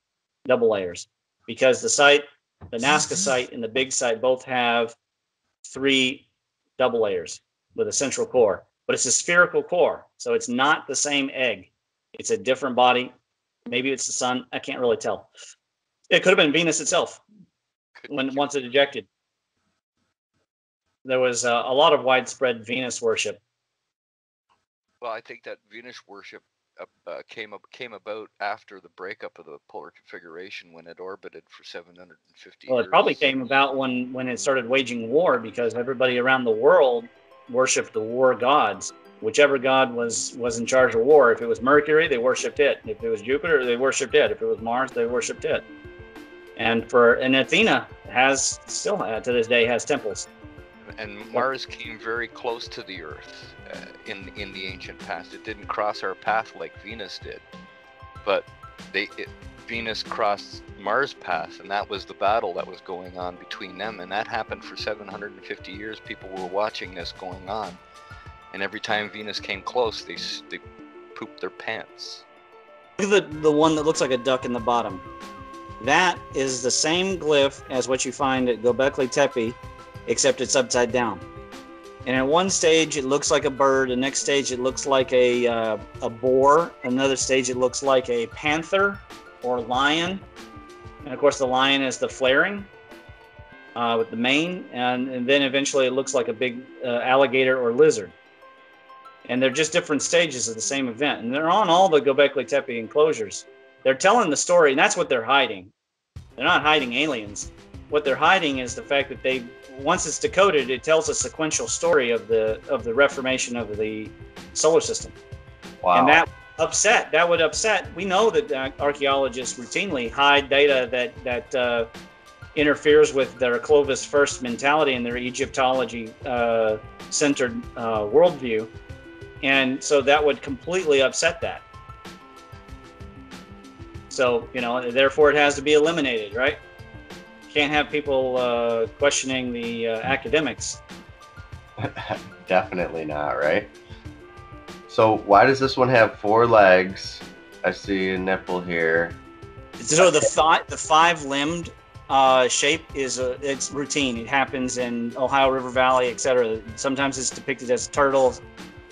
double layers because the Nazca site and the big site both have 3 double layers with a central core, but it's a spherical core. So it's not the same egg. It's a different body. Maybe it's the sun. I can't really tell. It could have been Venus itself once it ejected. There was a lot of widespread Venus worship.
Well, I think that Venus worship came about after the breakup of the polar configuration when it orbited for 750 years.
Well, it probably came about when it started waging war because everybody around the world worshipped the war gods. Whichever god was in charge of war. If it was Mercury, they worshipped it. If it was Jupiter, they worshipped it. If it was Mars, they worshipped it. And Athena still to this day has temples.
And Mars came very close to the Earth in the ancient past. It didn't cross our path like Venus did, but Venus crossed Mars' path, and that was the battle that was going on between them. And that happened for 750 years. People were watching this going on, and every time Venus came close, they pooped their pants.
Look at the one that looks like a duck in the bottom. That is the same glyph as what you find at Gobekli Tepe, except it's upside down. And at one stage it looks like a bird, the next stage it looks like a boar, another stage it looks like a panther or lion, and of course the lion is the flaring with the mane, and then eventually it looks like a big alligator or lizard. And they're just different stages of the same event, and they're on all the Gobekli Tepe enclosures. They're telling the story, and that's what they're hiding. They're not hiding aliens. What they're hiding is the fact that once it's decoded, it tells a sequential story of the reformation of the solar system.
Wow.
And
that would upset. We know that archaeologists routinely hide data that interferes with their Clovis first mentality and their Egyptology centered worldview, and so that would completely upset that.
So, therefore it has to be eliminated, right? Can't have people questioning the academics.
Definitely not, right? So why does this one have 4 legs? I see a nipple here.
So the five-limbed shape is it's routine. It happens in Ohio River Valley, etc. Sometimes it's depicted as a turtle,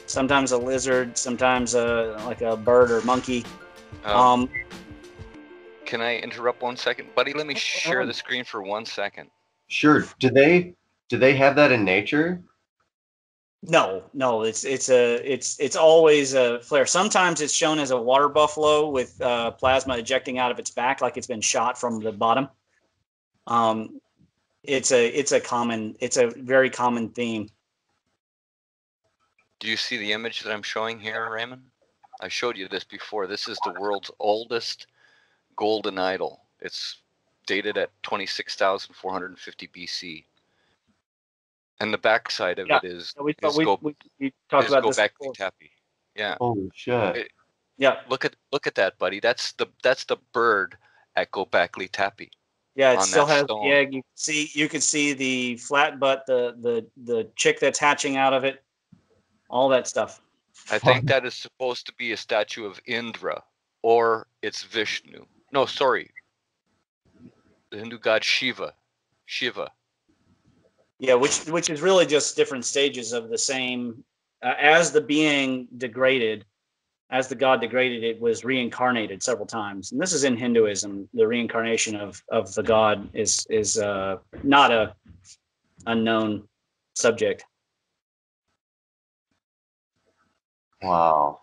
sometimes a lizard, sometimes like a bird or monkey.
Can I interrupt 1 second, buddy? Let me share the screen for 1 second.
Sure. Do they have that in nature?
No. It's always a flare. Sometimes it's shown as a water buffalo with plasma ejecting out of its back, like it's been shot from the bottom. It's a very common theme.
Do you see the image that I'm showing here, Ramon? I showed you this before. This is the world's oldest golden idol. It's dated at 26,450 BC. And the backside of it is
we talked about this
Gobekli Tepe. Yeah.
Holy shit.
Look at that, buddy. That's the bird at Gobekli Tepe.
Yeah, it still has the egg. You can see the flat butt, the chick that's hatching out of it, all that stuff.
I think that is supposed to be a statue of Indra, or it's Vishnu. No, sorry, the Hindu god Shiva.
Yeah, which is really just different stages of the same. As the being degraded, as the god degraded, it was reincarnated several times. And this is in Hinduism. The reincarnation of the god is not a unknown subject.
Wow.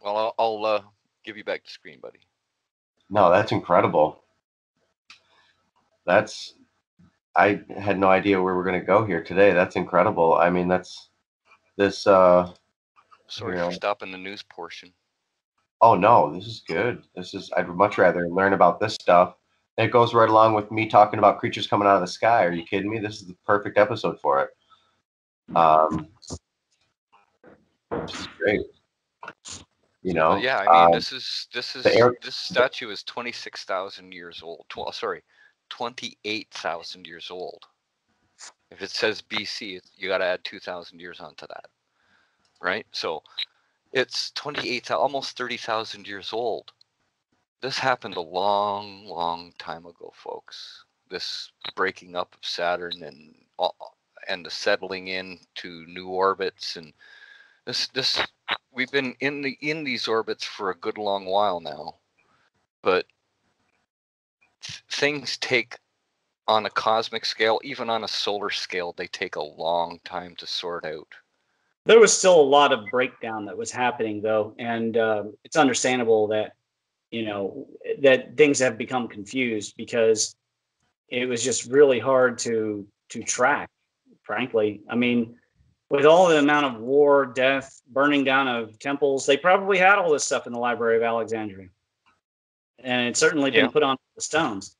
Well, I'll give you back the screen, buddy.
No, that's incredible. I had no idea where we're going to go here today. That's incredible. I mean,
Sorry for stopping the news portion.
Oh no, this is good. I'd much rather learn about this stuff. It goes right along with me talking about creatures coming out of the sky. Are you kidding me? This is the perfect episode for it. This is great.
Yeah, I mean, this statue is 26,000 years old. 28,000 years old. If it says BC, you got to add 2,000 years onto that, right? So it's 28,000, almost 30,000 years old. This happened a long, long time ago, folks. This breaking up of Saturn and the settling into new orbits, and this we've been in these orbits for a good long while now, but things take, on a cosmic scale, even on a solar scale, they take a long time to sort out.
There was still a lot of breakdown that was happening, though, and it's understandable that that things have become confused because it was just really hard to track. Frankly, I mean, with all the amount of war, death, burning down of temples, they probably had all this stuff in the Library of Alexandria, and it's certainly been put on the stones.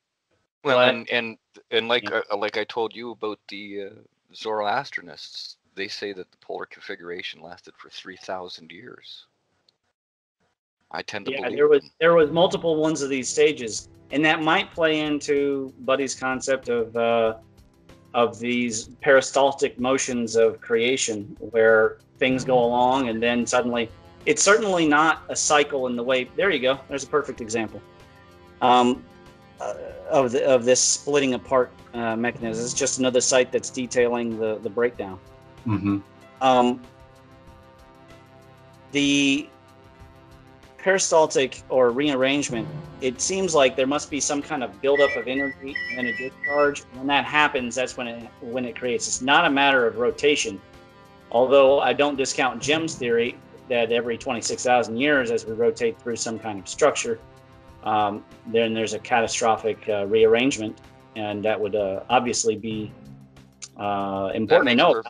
Well, and like I told you about the Zoroastrianists, they say that the polar configuration lasted for 3,000 years. I tend to believe
there was multiple ones of these stages, and that might play into Buddy's concept of these peristaltic motions of creation, where things go along and then suddenly, it's certainly not a cycle in the way. There you go. There's a perfect example. Of this splitting apart mechanism. It's just another site that's detailing the breakdown.
Mm-hmm.
The peristaltic or rearrangement, it seems like there must be some kind of buildup of energy and a discharge. When that happens, that's when it creates. It's not a matter of rotation, although I don't discount Jim's theory that every 26,000 years, as we rotate through some kind of structure, then there's a catastrophic rearrangement, and that would obviously be important to know.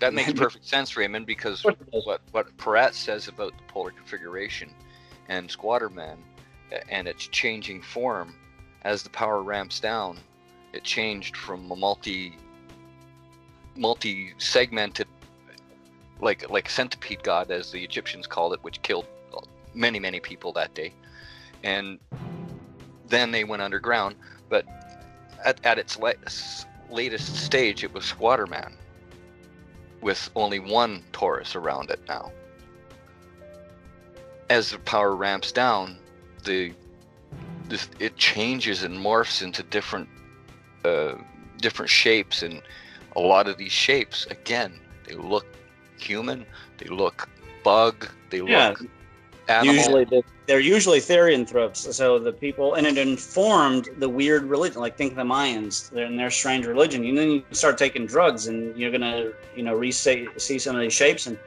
That makes perfect sense, Raymond, because what Peratt says about the polar configuration and Squatterman and its changing form as the power ramps down, it changed from a multi-segmented, like centipede god, as the Egyptians called it, which killed many people that day. And then they went underground. But at its latest stage, it was Squatter Man, with only one torus around it now. As the power ramps down, it changes and morphs into different shapes, and a lot of these shapes, again, they look human, they look bug, they look animal.
They're usually therianthropes. So the people, and it informed the weird religion, like think of the Mayans and their strange religion. And then you start taking drugs, and you're gonna, see some of these shapes. And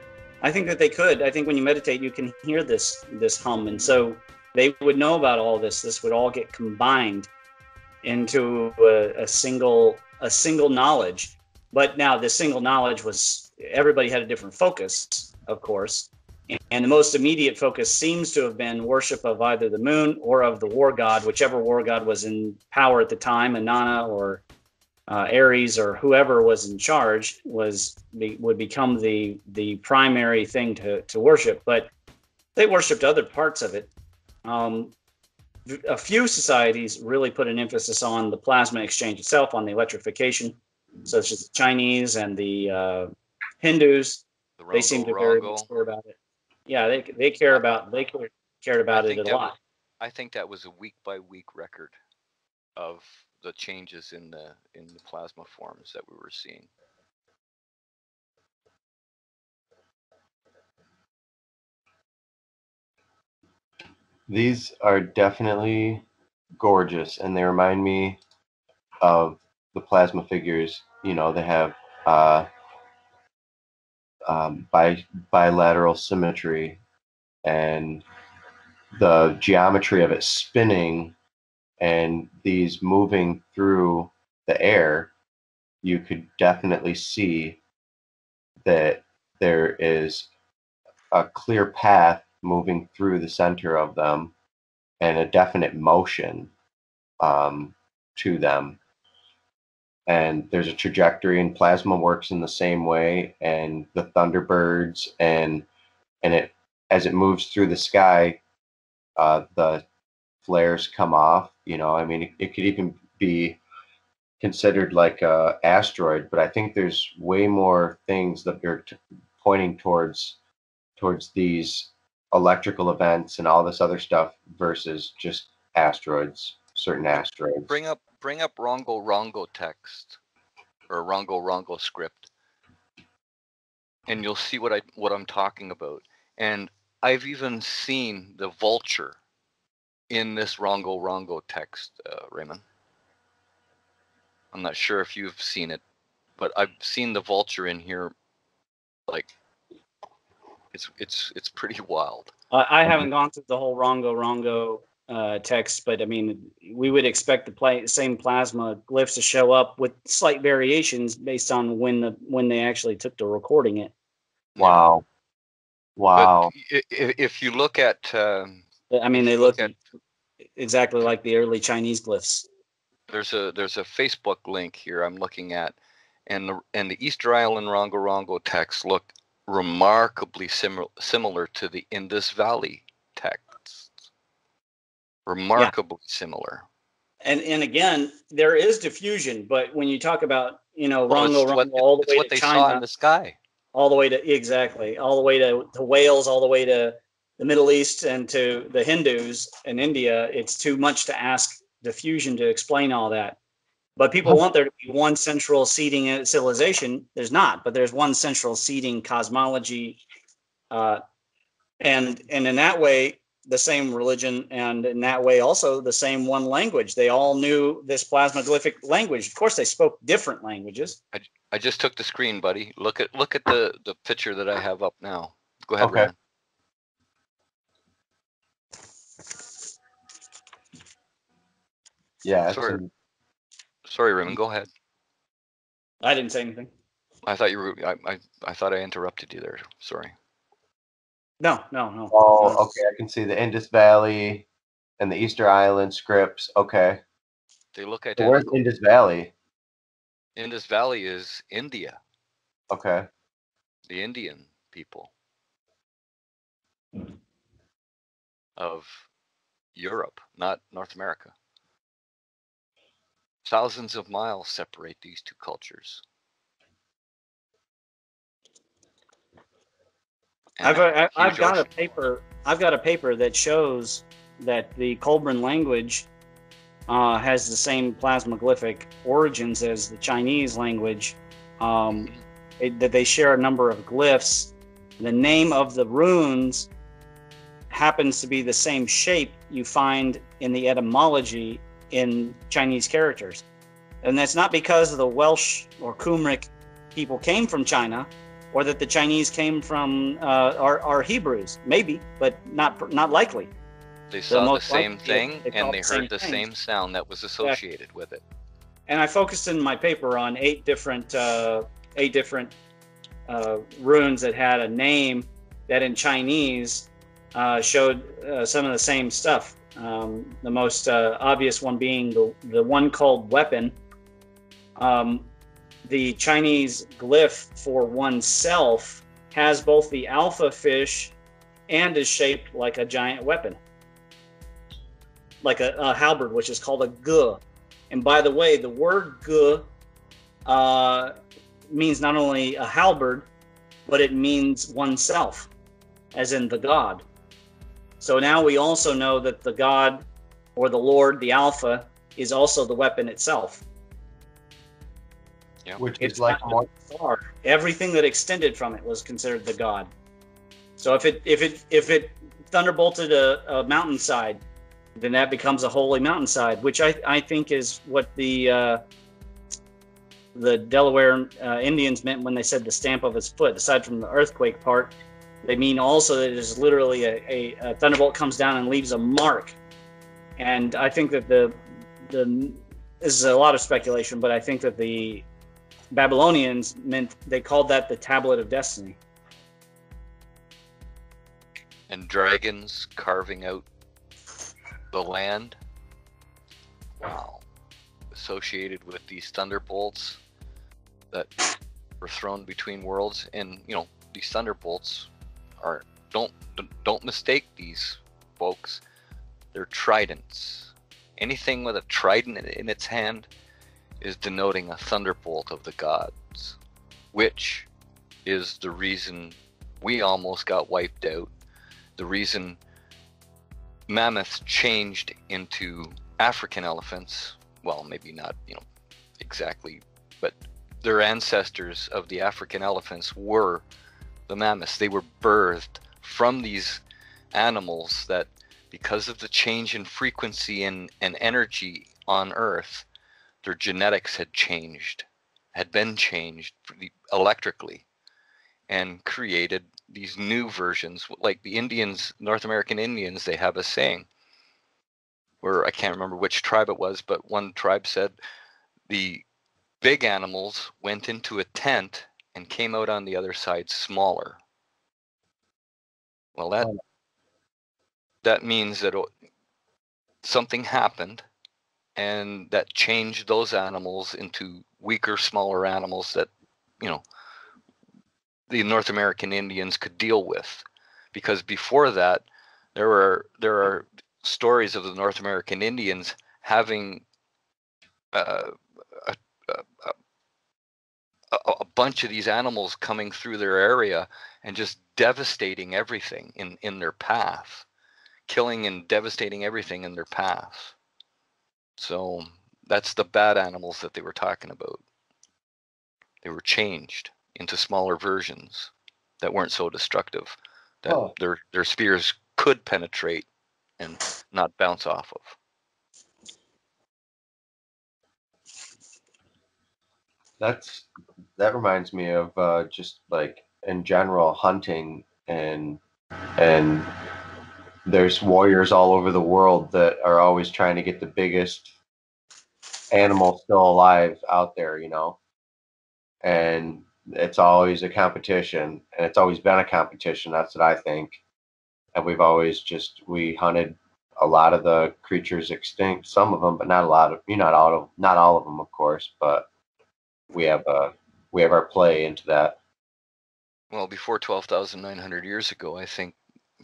I think that they could. I think when you meditate, you can hear this hum, and so they would know about all this. This would all get combined into a single knowledge. But now the single knowledge was, everybody had a different focus, of course. And the most immediate focus seems to have been worship of either the moon or of the war god, whichever war god was in power at the time, Inanna or Ares or whoever was in charge would become the primary thing to worship. But they worshipped other parts of it. A few societies really put an emphasis on the plasma exchange itself, on the electrification, such as the Chinese and the Hindus. They seem to very much care about it. Yeah, they cared about it a lot.
I think that was a week by week record of the changes in the plasma forms that we were seeing.
These are definitely gorgeous, and they remind me of the plasma figures. They have bilateral symmetry, and the geometry of it spinning and these moving through the air. You could definitely see that there is a clear path moving through the center of them, and a definite motion to them. And there's a trajectory, and plasma works in the same way, and the Thunderbirds, and it, as it moves through the sky, the flares come off. It could even be considered like a asteroid, but I think there's way more things that are pointing towards these electrical events and all this other stuff versus just asteroids, certain asteroids.
Bring up Rongo text or Rongo script, and you'll see what I'm talking about. And I've even seen the vulture in this Rongo text, Raymond. I'm not sure if you've seen it, but I've seen the vulture in here. Like, it's pretty wild.
I haven't gone through the whole Rongo text, but I mean, we would expect the same plasma glyphs to show up with slight variations based on when they actually took to recording it.
Wow.
But if you look at,
they look exactly like the early Chinese glyphs.
There's a Facebook link here I'm looking at, and the Easter Island Rongo text look remarkably similar to the Indus Valley texts. Remarkably similar. And
again, there is diffusion, but when you talk about Rongo all the way to China,
saw in the sky,
all the way to Wales, all the way to the Middle East and to the Hindus and India, it's too much to ask diffusion to explain all that. But people want there to be one central seeding civilization. There's not, but there's one central seeding cosmology, and in that way, the same religion, and in that way also the same one language. They all knew this plasmaglyphic language. Of course, they spoke different languages.
I just took the screen, buddy. Look at the picture that I have up now. Go ahead,
Okay.
Ramon.
Yeah.
Sorry, Raymond. Go ahead.
I didn't say anything.
I thought you were. I thought I interrupted you there. Sorry.
No.
Oh, okay. I can see the Indus Valley and the Easter Island scripts. Okay.
They look
identical. Where's Indus Valley?
Indus Valley is India.
Okay.
The Indian people of Europe, not North America. thousands of miles separate these two cultures. And
I've got a
ocean.
paper. I've got a paper that shows that the Kolbrin language has the same plasmaglyphic origins as the Chinese language. That they share a number of glyphs. The name of the runes happens to be the same shape you find in the etymology in Chinese characters. And that's not because the Welsh or Kumric people came from China, or that the Chinese came from are Hebrews. Maybe, but not likely.
They saw the
most
same
likely
thing, and they heard the
thing.
same sound that was associated with it.
And I focused in my paper on eight different runes that had a name that in Chinese showed some of the same stuff. The most obvious one being the one called weapon. The Chinese glyph for oneself has both the alpha fish and is shaped like a giant weapon, like a halberd, which is called a gu. And by the way, the word gu means not only a halberd, but it means oneself, as in the god. So now we also know that the god, or the Lord, the Alpha, is also the weapon itself.
Yeah.
Which
It's
is like
not far. Everything that extended from it was considered the god. So if it thunderbolted a mountainside, then that becomes a holy mountainside, which I think is what the Delaware Indians meant when they said the stamp of his foot. Aside from the earthquake part, they mean also that it is literally a thunderbolt comes down and leaves a mark. And I think that this is a lot of speculation, but I think that the Babylonians they called that the Tablet of Destiny.
And dragons carving out the land. Wow. Associated with these thunderbolts that were thrown between worlds. And these thunderbolts are don't mistake these, folks. They're tridents. Anything with a trident in its hand is denoting a thunderbolt of the gods, which is the reason we almost got wiped out, the reason mammoths changed into African elephants. Well, maybe not, exactly, but their ancestors of the African elephants were the mammoths. They were birthed from these animals that, because of the change in frequency and energy on Earth, their genetics had been changed electrically, and created these new versions. Like the Indians, North American Indians, they have a saying where, I can't remember which tribe it was, but one tribe said the big animals went into a tent and came out on the other side smaller. Well, that means that something happened, and that changed those animals into weaker, smaller animals that, the North American Indians could deal with. Because before that, there are stories of the North American Indians having a bunch of these animals coming through their area and just devastating everything in their path, killing and devastating everything in their path. So that's the bad animals that they were talking about. They were changed into smaller versions that weren't so destructive, that their spears could penetrate and not bounce off of.
That reminds me of just like in general hunting, and there's warriors all over the world that are always trying to get the biggest animal still alive out there, and it's always a competition, and it's always been a competition. That's what I think. And we hunted a lot of the creatures extinct, some of them, but not a lot of, not all of them, of course, but we have our play into that.
Well, before 12,900 years ago, I think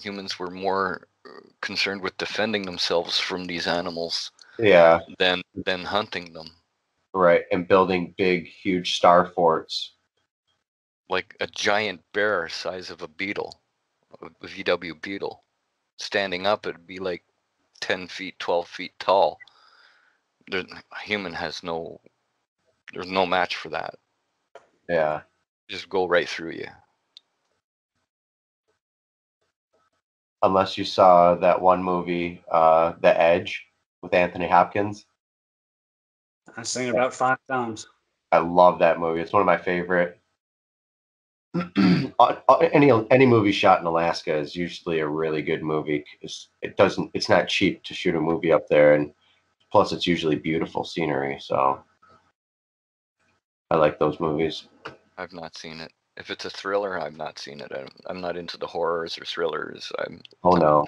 humans were more concerned with defending themselves from these animals,
Yeah,
than hunting them.
right, and building big, huge star forts.
Like a giant bear size of a beetle, a VW beetle. Standing up, it'd be like 10 feet, 12 feet tall. A human has there's no match for that.
Yeah.
Just go right through you.
Unless you saw that one movie, The Edge, with Anthony Hopkins.
I've seen it about 5 times.
I love that movie. It's one of my favorite. Any movie shot in Alaska is usually a really good movie. It's not cheap to shoot a movie up there, and plus it's usually beautiful scenery. So I like those movies.
I've not seen it. If it's a thriller, I've not seen it. I'm not into the horrors or thrillers.
Oh no.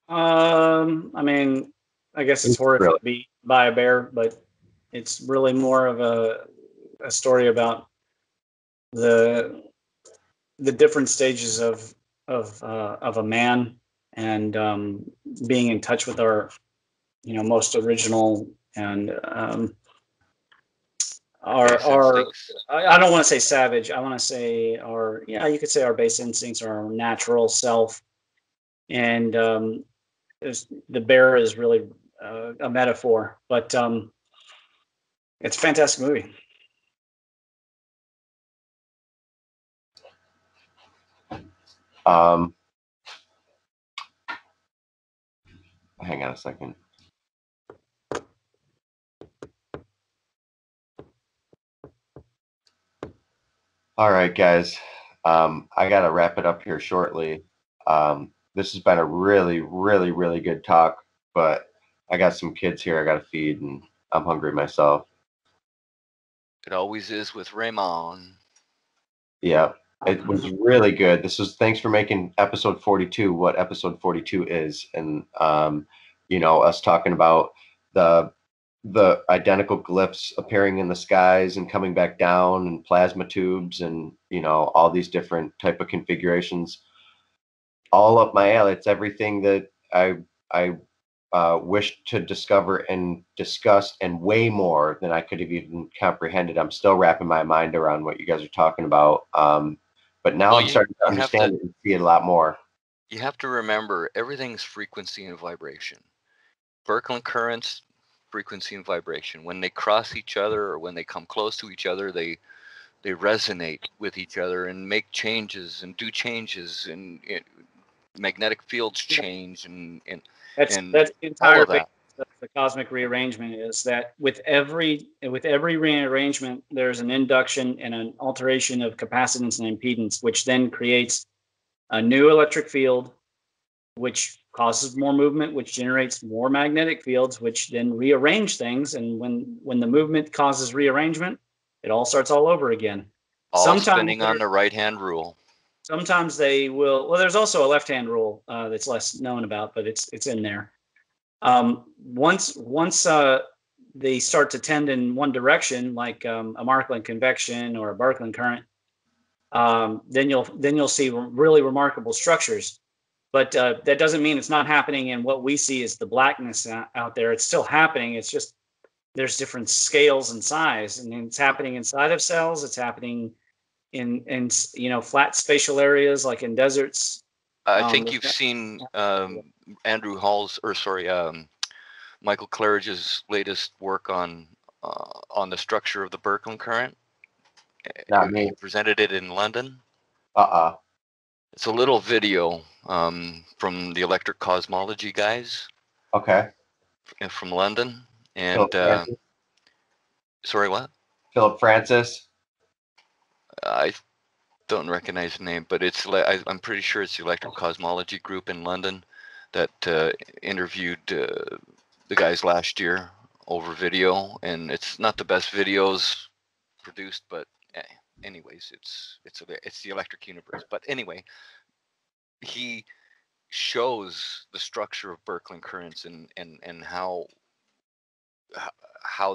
I mean, I guess it's horrific to be by a bear, but it's really more of a story about the different stages of a man, and being in touch with our most original and our I don't want to say savage. I want to say you could say our base instincts, our natural self, and the bear is really a metaphor, but it's a fantastic movie.
Hang on a second. All right, guys. I got to wrap it up here shortly. This has been a really, really, really good talk, but I got some kids here I got to feed, and I'm hungry myself.
It always is with Ramon.
Yeah, it was really good. Thanks for making episode 42 what episode 42 is, and us talking about the identical glyphs appearing in the skies and coming back down, and plasma tubes, and all these different type of configurations, all up my alley. It's everything that I wish to discover and discuss, and way more than I could have even comprehended. I'm still wrapping my mind around what you guys are talking about, but now I'm starting to understand it and see it a lot more.
You have to remember, everything's frequency and vibration. Birkeland currents, frequency and vibration. When they cross each other, or when they come close to each other, they resonate with each other and make changes and do changes, and magnetic fields change, and
that's the entire basis of the cosmic rearrangement, is that with every rearrangement, there's an induction and an alteration of capacitance and impedance, which then creates a new electric field, which causes more movement, which generates more magnetic fields, which then rearrange things. And when the movement causes rearrangement, it all starts all over again.
All spinning on the right-hand rule.
Sometimes they will. Well, there's also a left-hand rule that's less known about, but it's in there. Once they start to tend in one direction, like a Markland convection or a Birkeland current, then you'll see really remarkable structures. But that doesn't mean it's not happening in what we see as the blackness out there. It's still happening. It's just there's different scales and size, and it's happening inside of cells. It's happening in flat spatial areas, like in deserts.
I think you've seen Andrew Hall's, Michael Claridge's latest work on the structure of the Birkeland current.
Not me.
He presented it in London. It's a little video from the electric cosmology guys.
Okay.
From London. And sorry, what?
Philip Francis.
I don't recognize the name, but I'm pretty sure it's the electric cosmology group in London that interviewed the guys last year over video, and it's not the best videos produced, but anyways, it's the electric universe. But anyway, he shows the structure of Birkeland currents and how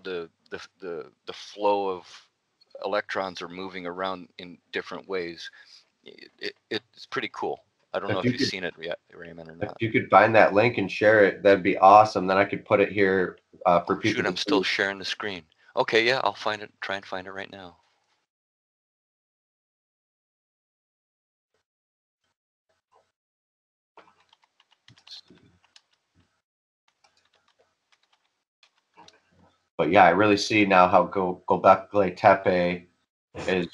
the flow of electrons are moving around in different ways. It's pretty cool. I don't know if you've seen it yet, Raymond, or not.
If you could find that link and share it, that'd be awesome. Then I could put it here for people.
Shoot, I'm still sharing the screen. Okay, yeah, I'll find it. Try and find it right now.
But yeah, I really see now how Gobekli Tepe is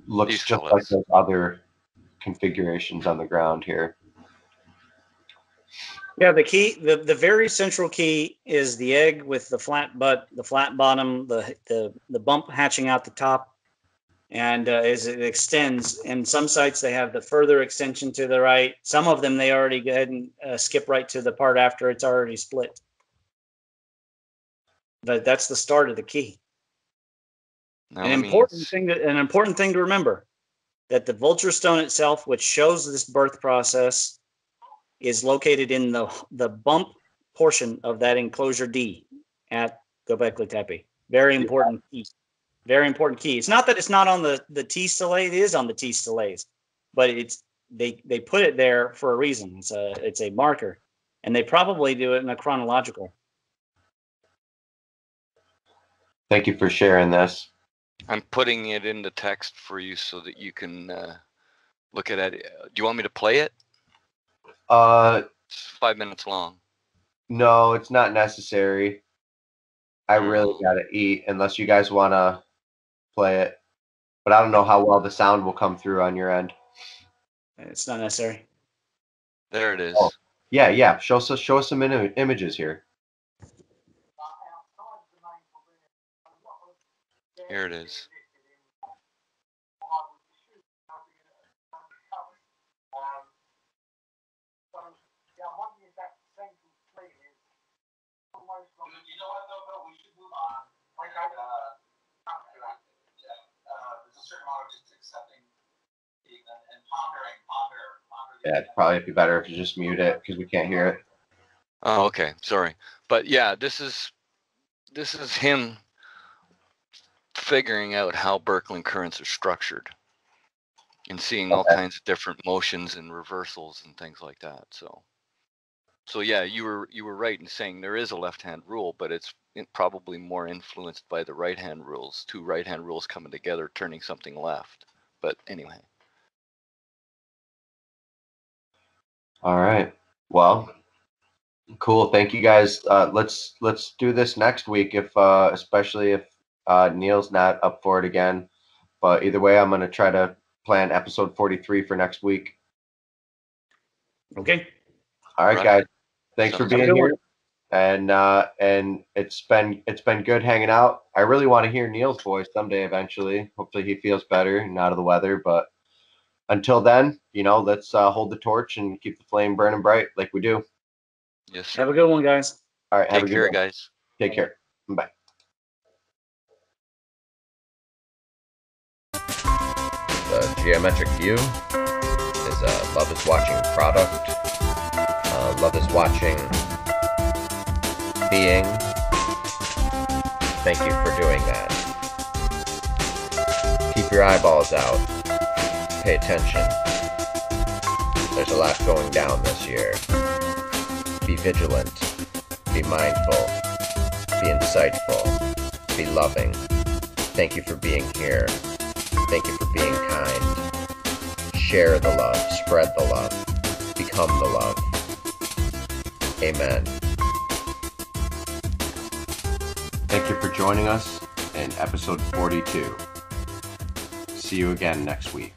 looks
These
just like
fellas.
those other configurations on the ground here.
Yeah, the key, the very central key is the egg with the flat butt, the flat bottom, the bump hatching out the top, and as it extends. In some sites, they have the further extension to the right. Some of them, they already go ahead and skip right to the part after it's already split. But that's the start of the key.
Now,
An important thing to remember, that the vulture stone itself, which shows this birth process, is located in the bump portion of that enclosure D at Gobekli Tepe. Very important key. Very important key. It's not that it's not on the T stele. It is on the T steles, but it's they put it there for a reason. It's a marker, and they probably do it in a chronological.
Thank you for sharing this.
I'm putting it in the text for you so that you can look at it. Do you want me to play it? It's 5 minutes long.
No, it's not necessary. I really gotta eat unless you guys want to play it. But I don't know how well the sound will come through on your end.
It's not necessary.
There it is.
Oh, yeah. Show us some images here.
Here it is.
You know what, though, we should move on. Like, there's a certain amount of just accepting and ponder.
Yeah, it'd probably be better if you just mute it because we can't hear it.
Oh, okay. Sorry. But yeah, this is him figuring out how Birkeland currents are structured and seeing all kinds of different motions and reversals and things like that. So yeah, you were right in saying there is a left-hand rule, but it's probably more influenced by the right-hand rules. Two right-hand rules coming together, turning something left. But anyway. All
right. Well, cool. Thank you guys. Let's do this next week, if especially if Neil's not up for it again. But either way, I'm gonna try to plan episode 43 for next week.
Okay.
All right, guys. Thanks for being here. And it's been good hanging out. I really want to hear Neil's voice someday eventually. Hopefully he feels better and out of the weather. But until then, let's hold the torch and keep the flame burning bright like we do.
Yes, sir.
Have a good one, guys.
All right.
Take care, guys.
Take care. Bye. The geometric view is a Love is Watching product. Love is Watching being. Thank you for doing that. Keep your eyeballs out. Pay attention. There's a lot going down this year. Be vigilant. Be mindful. Be insightful. Be loving. Thank you for being here. Thank you for being kind. Share the love. Spread the love. Become the love. Amen. Thank you for joining us in episode 42. See you again next week.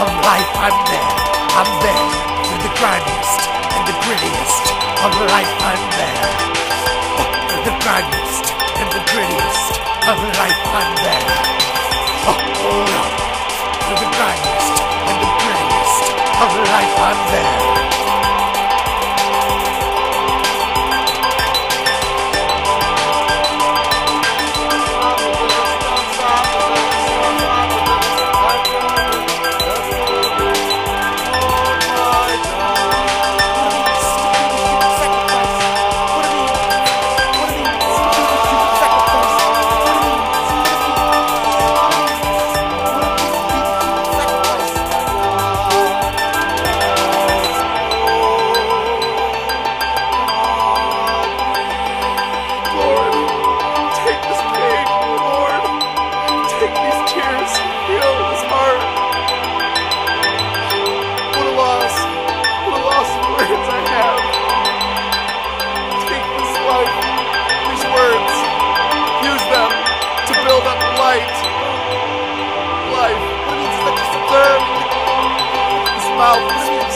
of life. I'm there with the grimiest and the grittiest of life. I'm there with the grimiest and the grittiest of life. I'm there. With the grimiest and the grittiest of life. I'm there.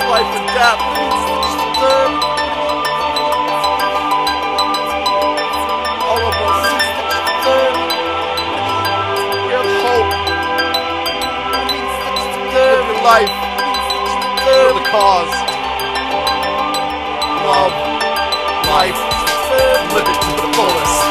Life and death. All of us. We have hope. Live your life for the cause. Love life. Live it to the fullest.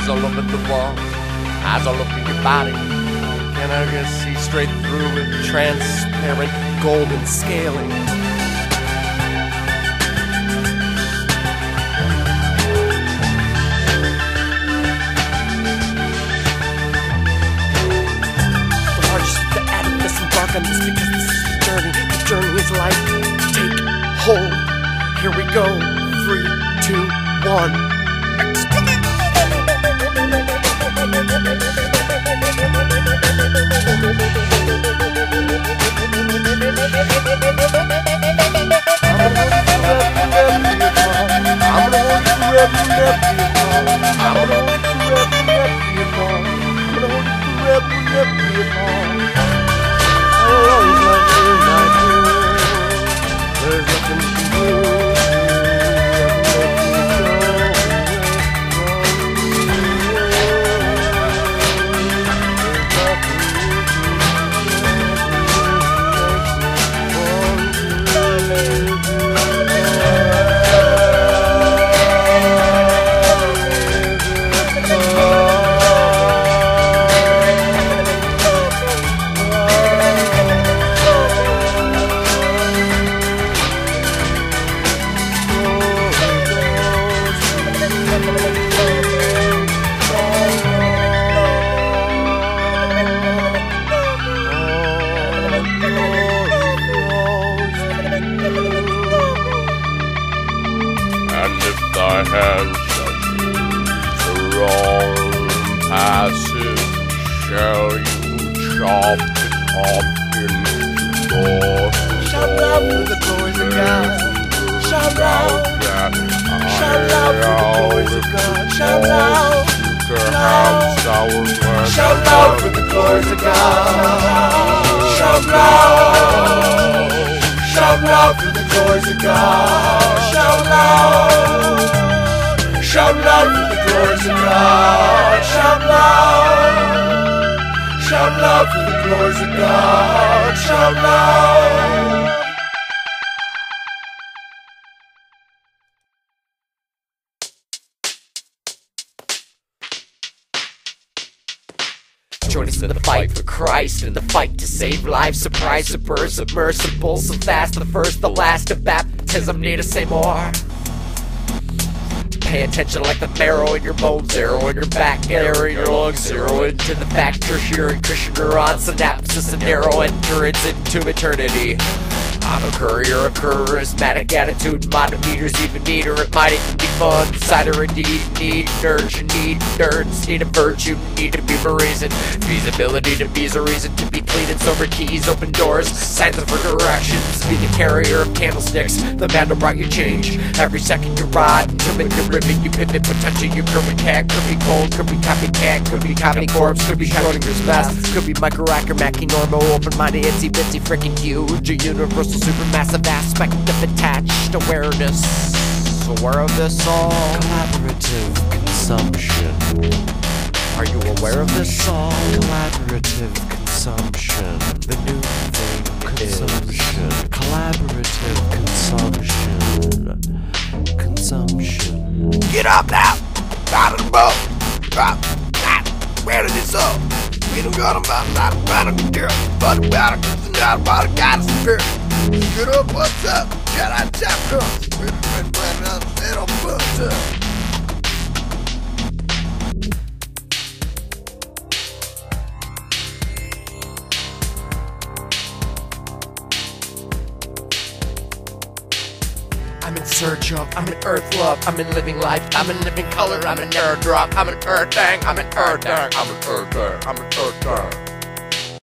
As I look at the wall, as I look at your body, can I just see straight through with transparent golden scaling? The largest of the atom, let's embark on this because this is the journey. The journey is life. Take hold. Here we go. 3, 2, 1. Explode! step me apart. I will always love you, my dear. There's nothing you can do.
Join us in the fight for Christ, in the fight to save lives. Surprise, submersible, so fast, the first, the last of baptism. Need to say more. Pay attention like the marrow in your bones, zero in your back, air in your lungs, zero into the back, tertiary Christian neurons, synapses and narrow endurance into eternity. I'm a courier, a charismatic attitude, modern meters even meter, it might even be fun. Cider indeed, need nerds, you need nerds, need a virtue, need to be a reason. Feasibility to be a reason to be clean and sober, keys, open doors, signs of directions. Be the carrier of candlesticks, the man who brought you change. Every second you ride, until in your ribbon, you pivot, potential, you curve a cat. Could be cold, could be copycat, could be copy corpse, could be Schrodinger's best. Could be micro actor, Mackie normal, open-minded, itsy bitsy, freaking huge, a universal supermassive aspect of attached awareness. Aware of this all?
Collaborative consumption.
Are you aware of this all?
Collaborative consumption. The new thing consumption. Collaborative consumption. Consumption.
Get up now! Out of the boat! Drop! Where did this up? We don't got about a girl. But about a not about a goddess spirit. Get up, what's up? Jedi chapter. Little butts up.
I'm in search of, I'm in earth love, I'm in living life, I'm in living color, I'm in air drop, I'm an earth thing, I'm an earth thing, I'm an earth thing, I'm an earth thing.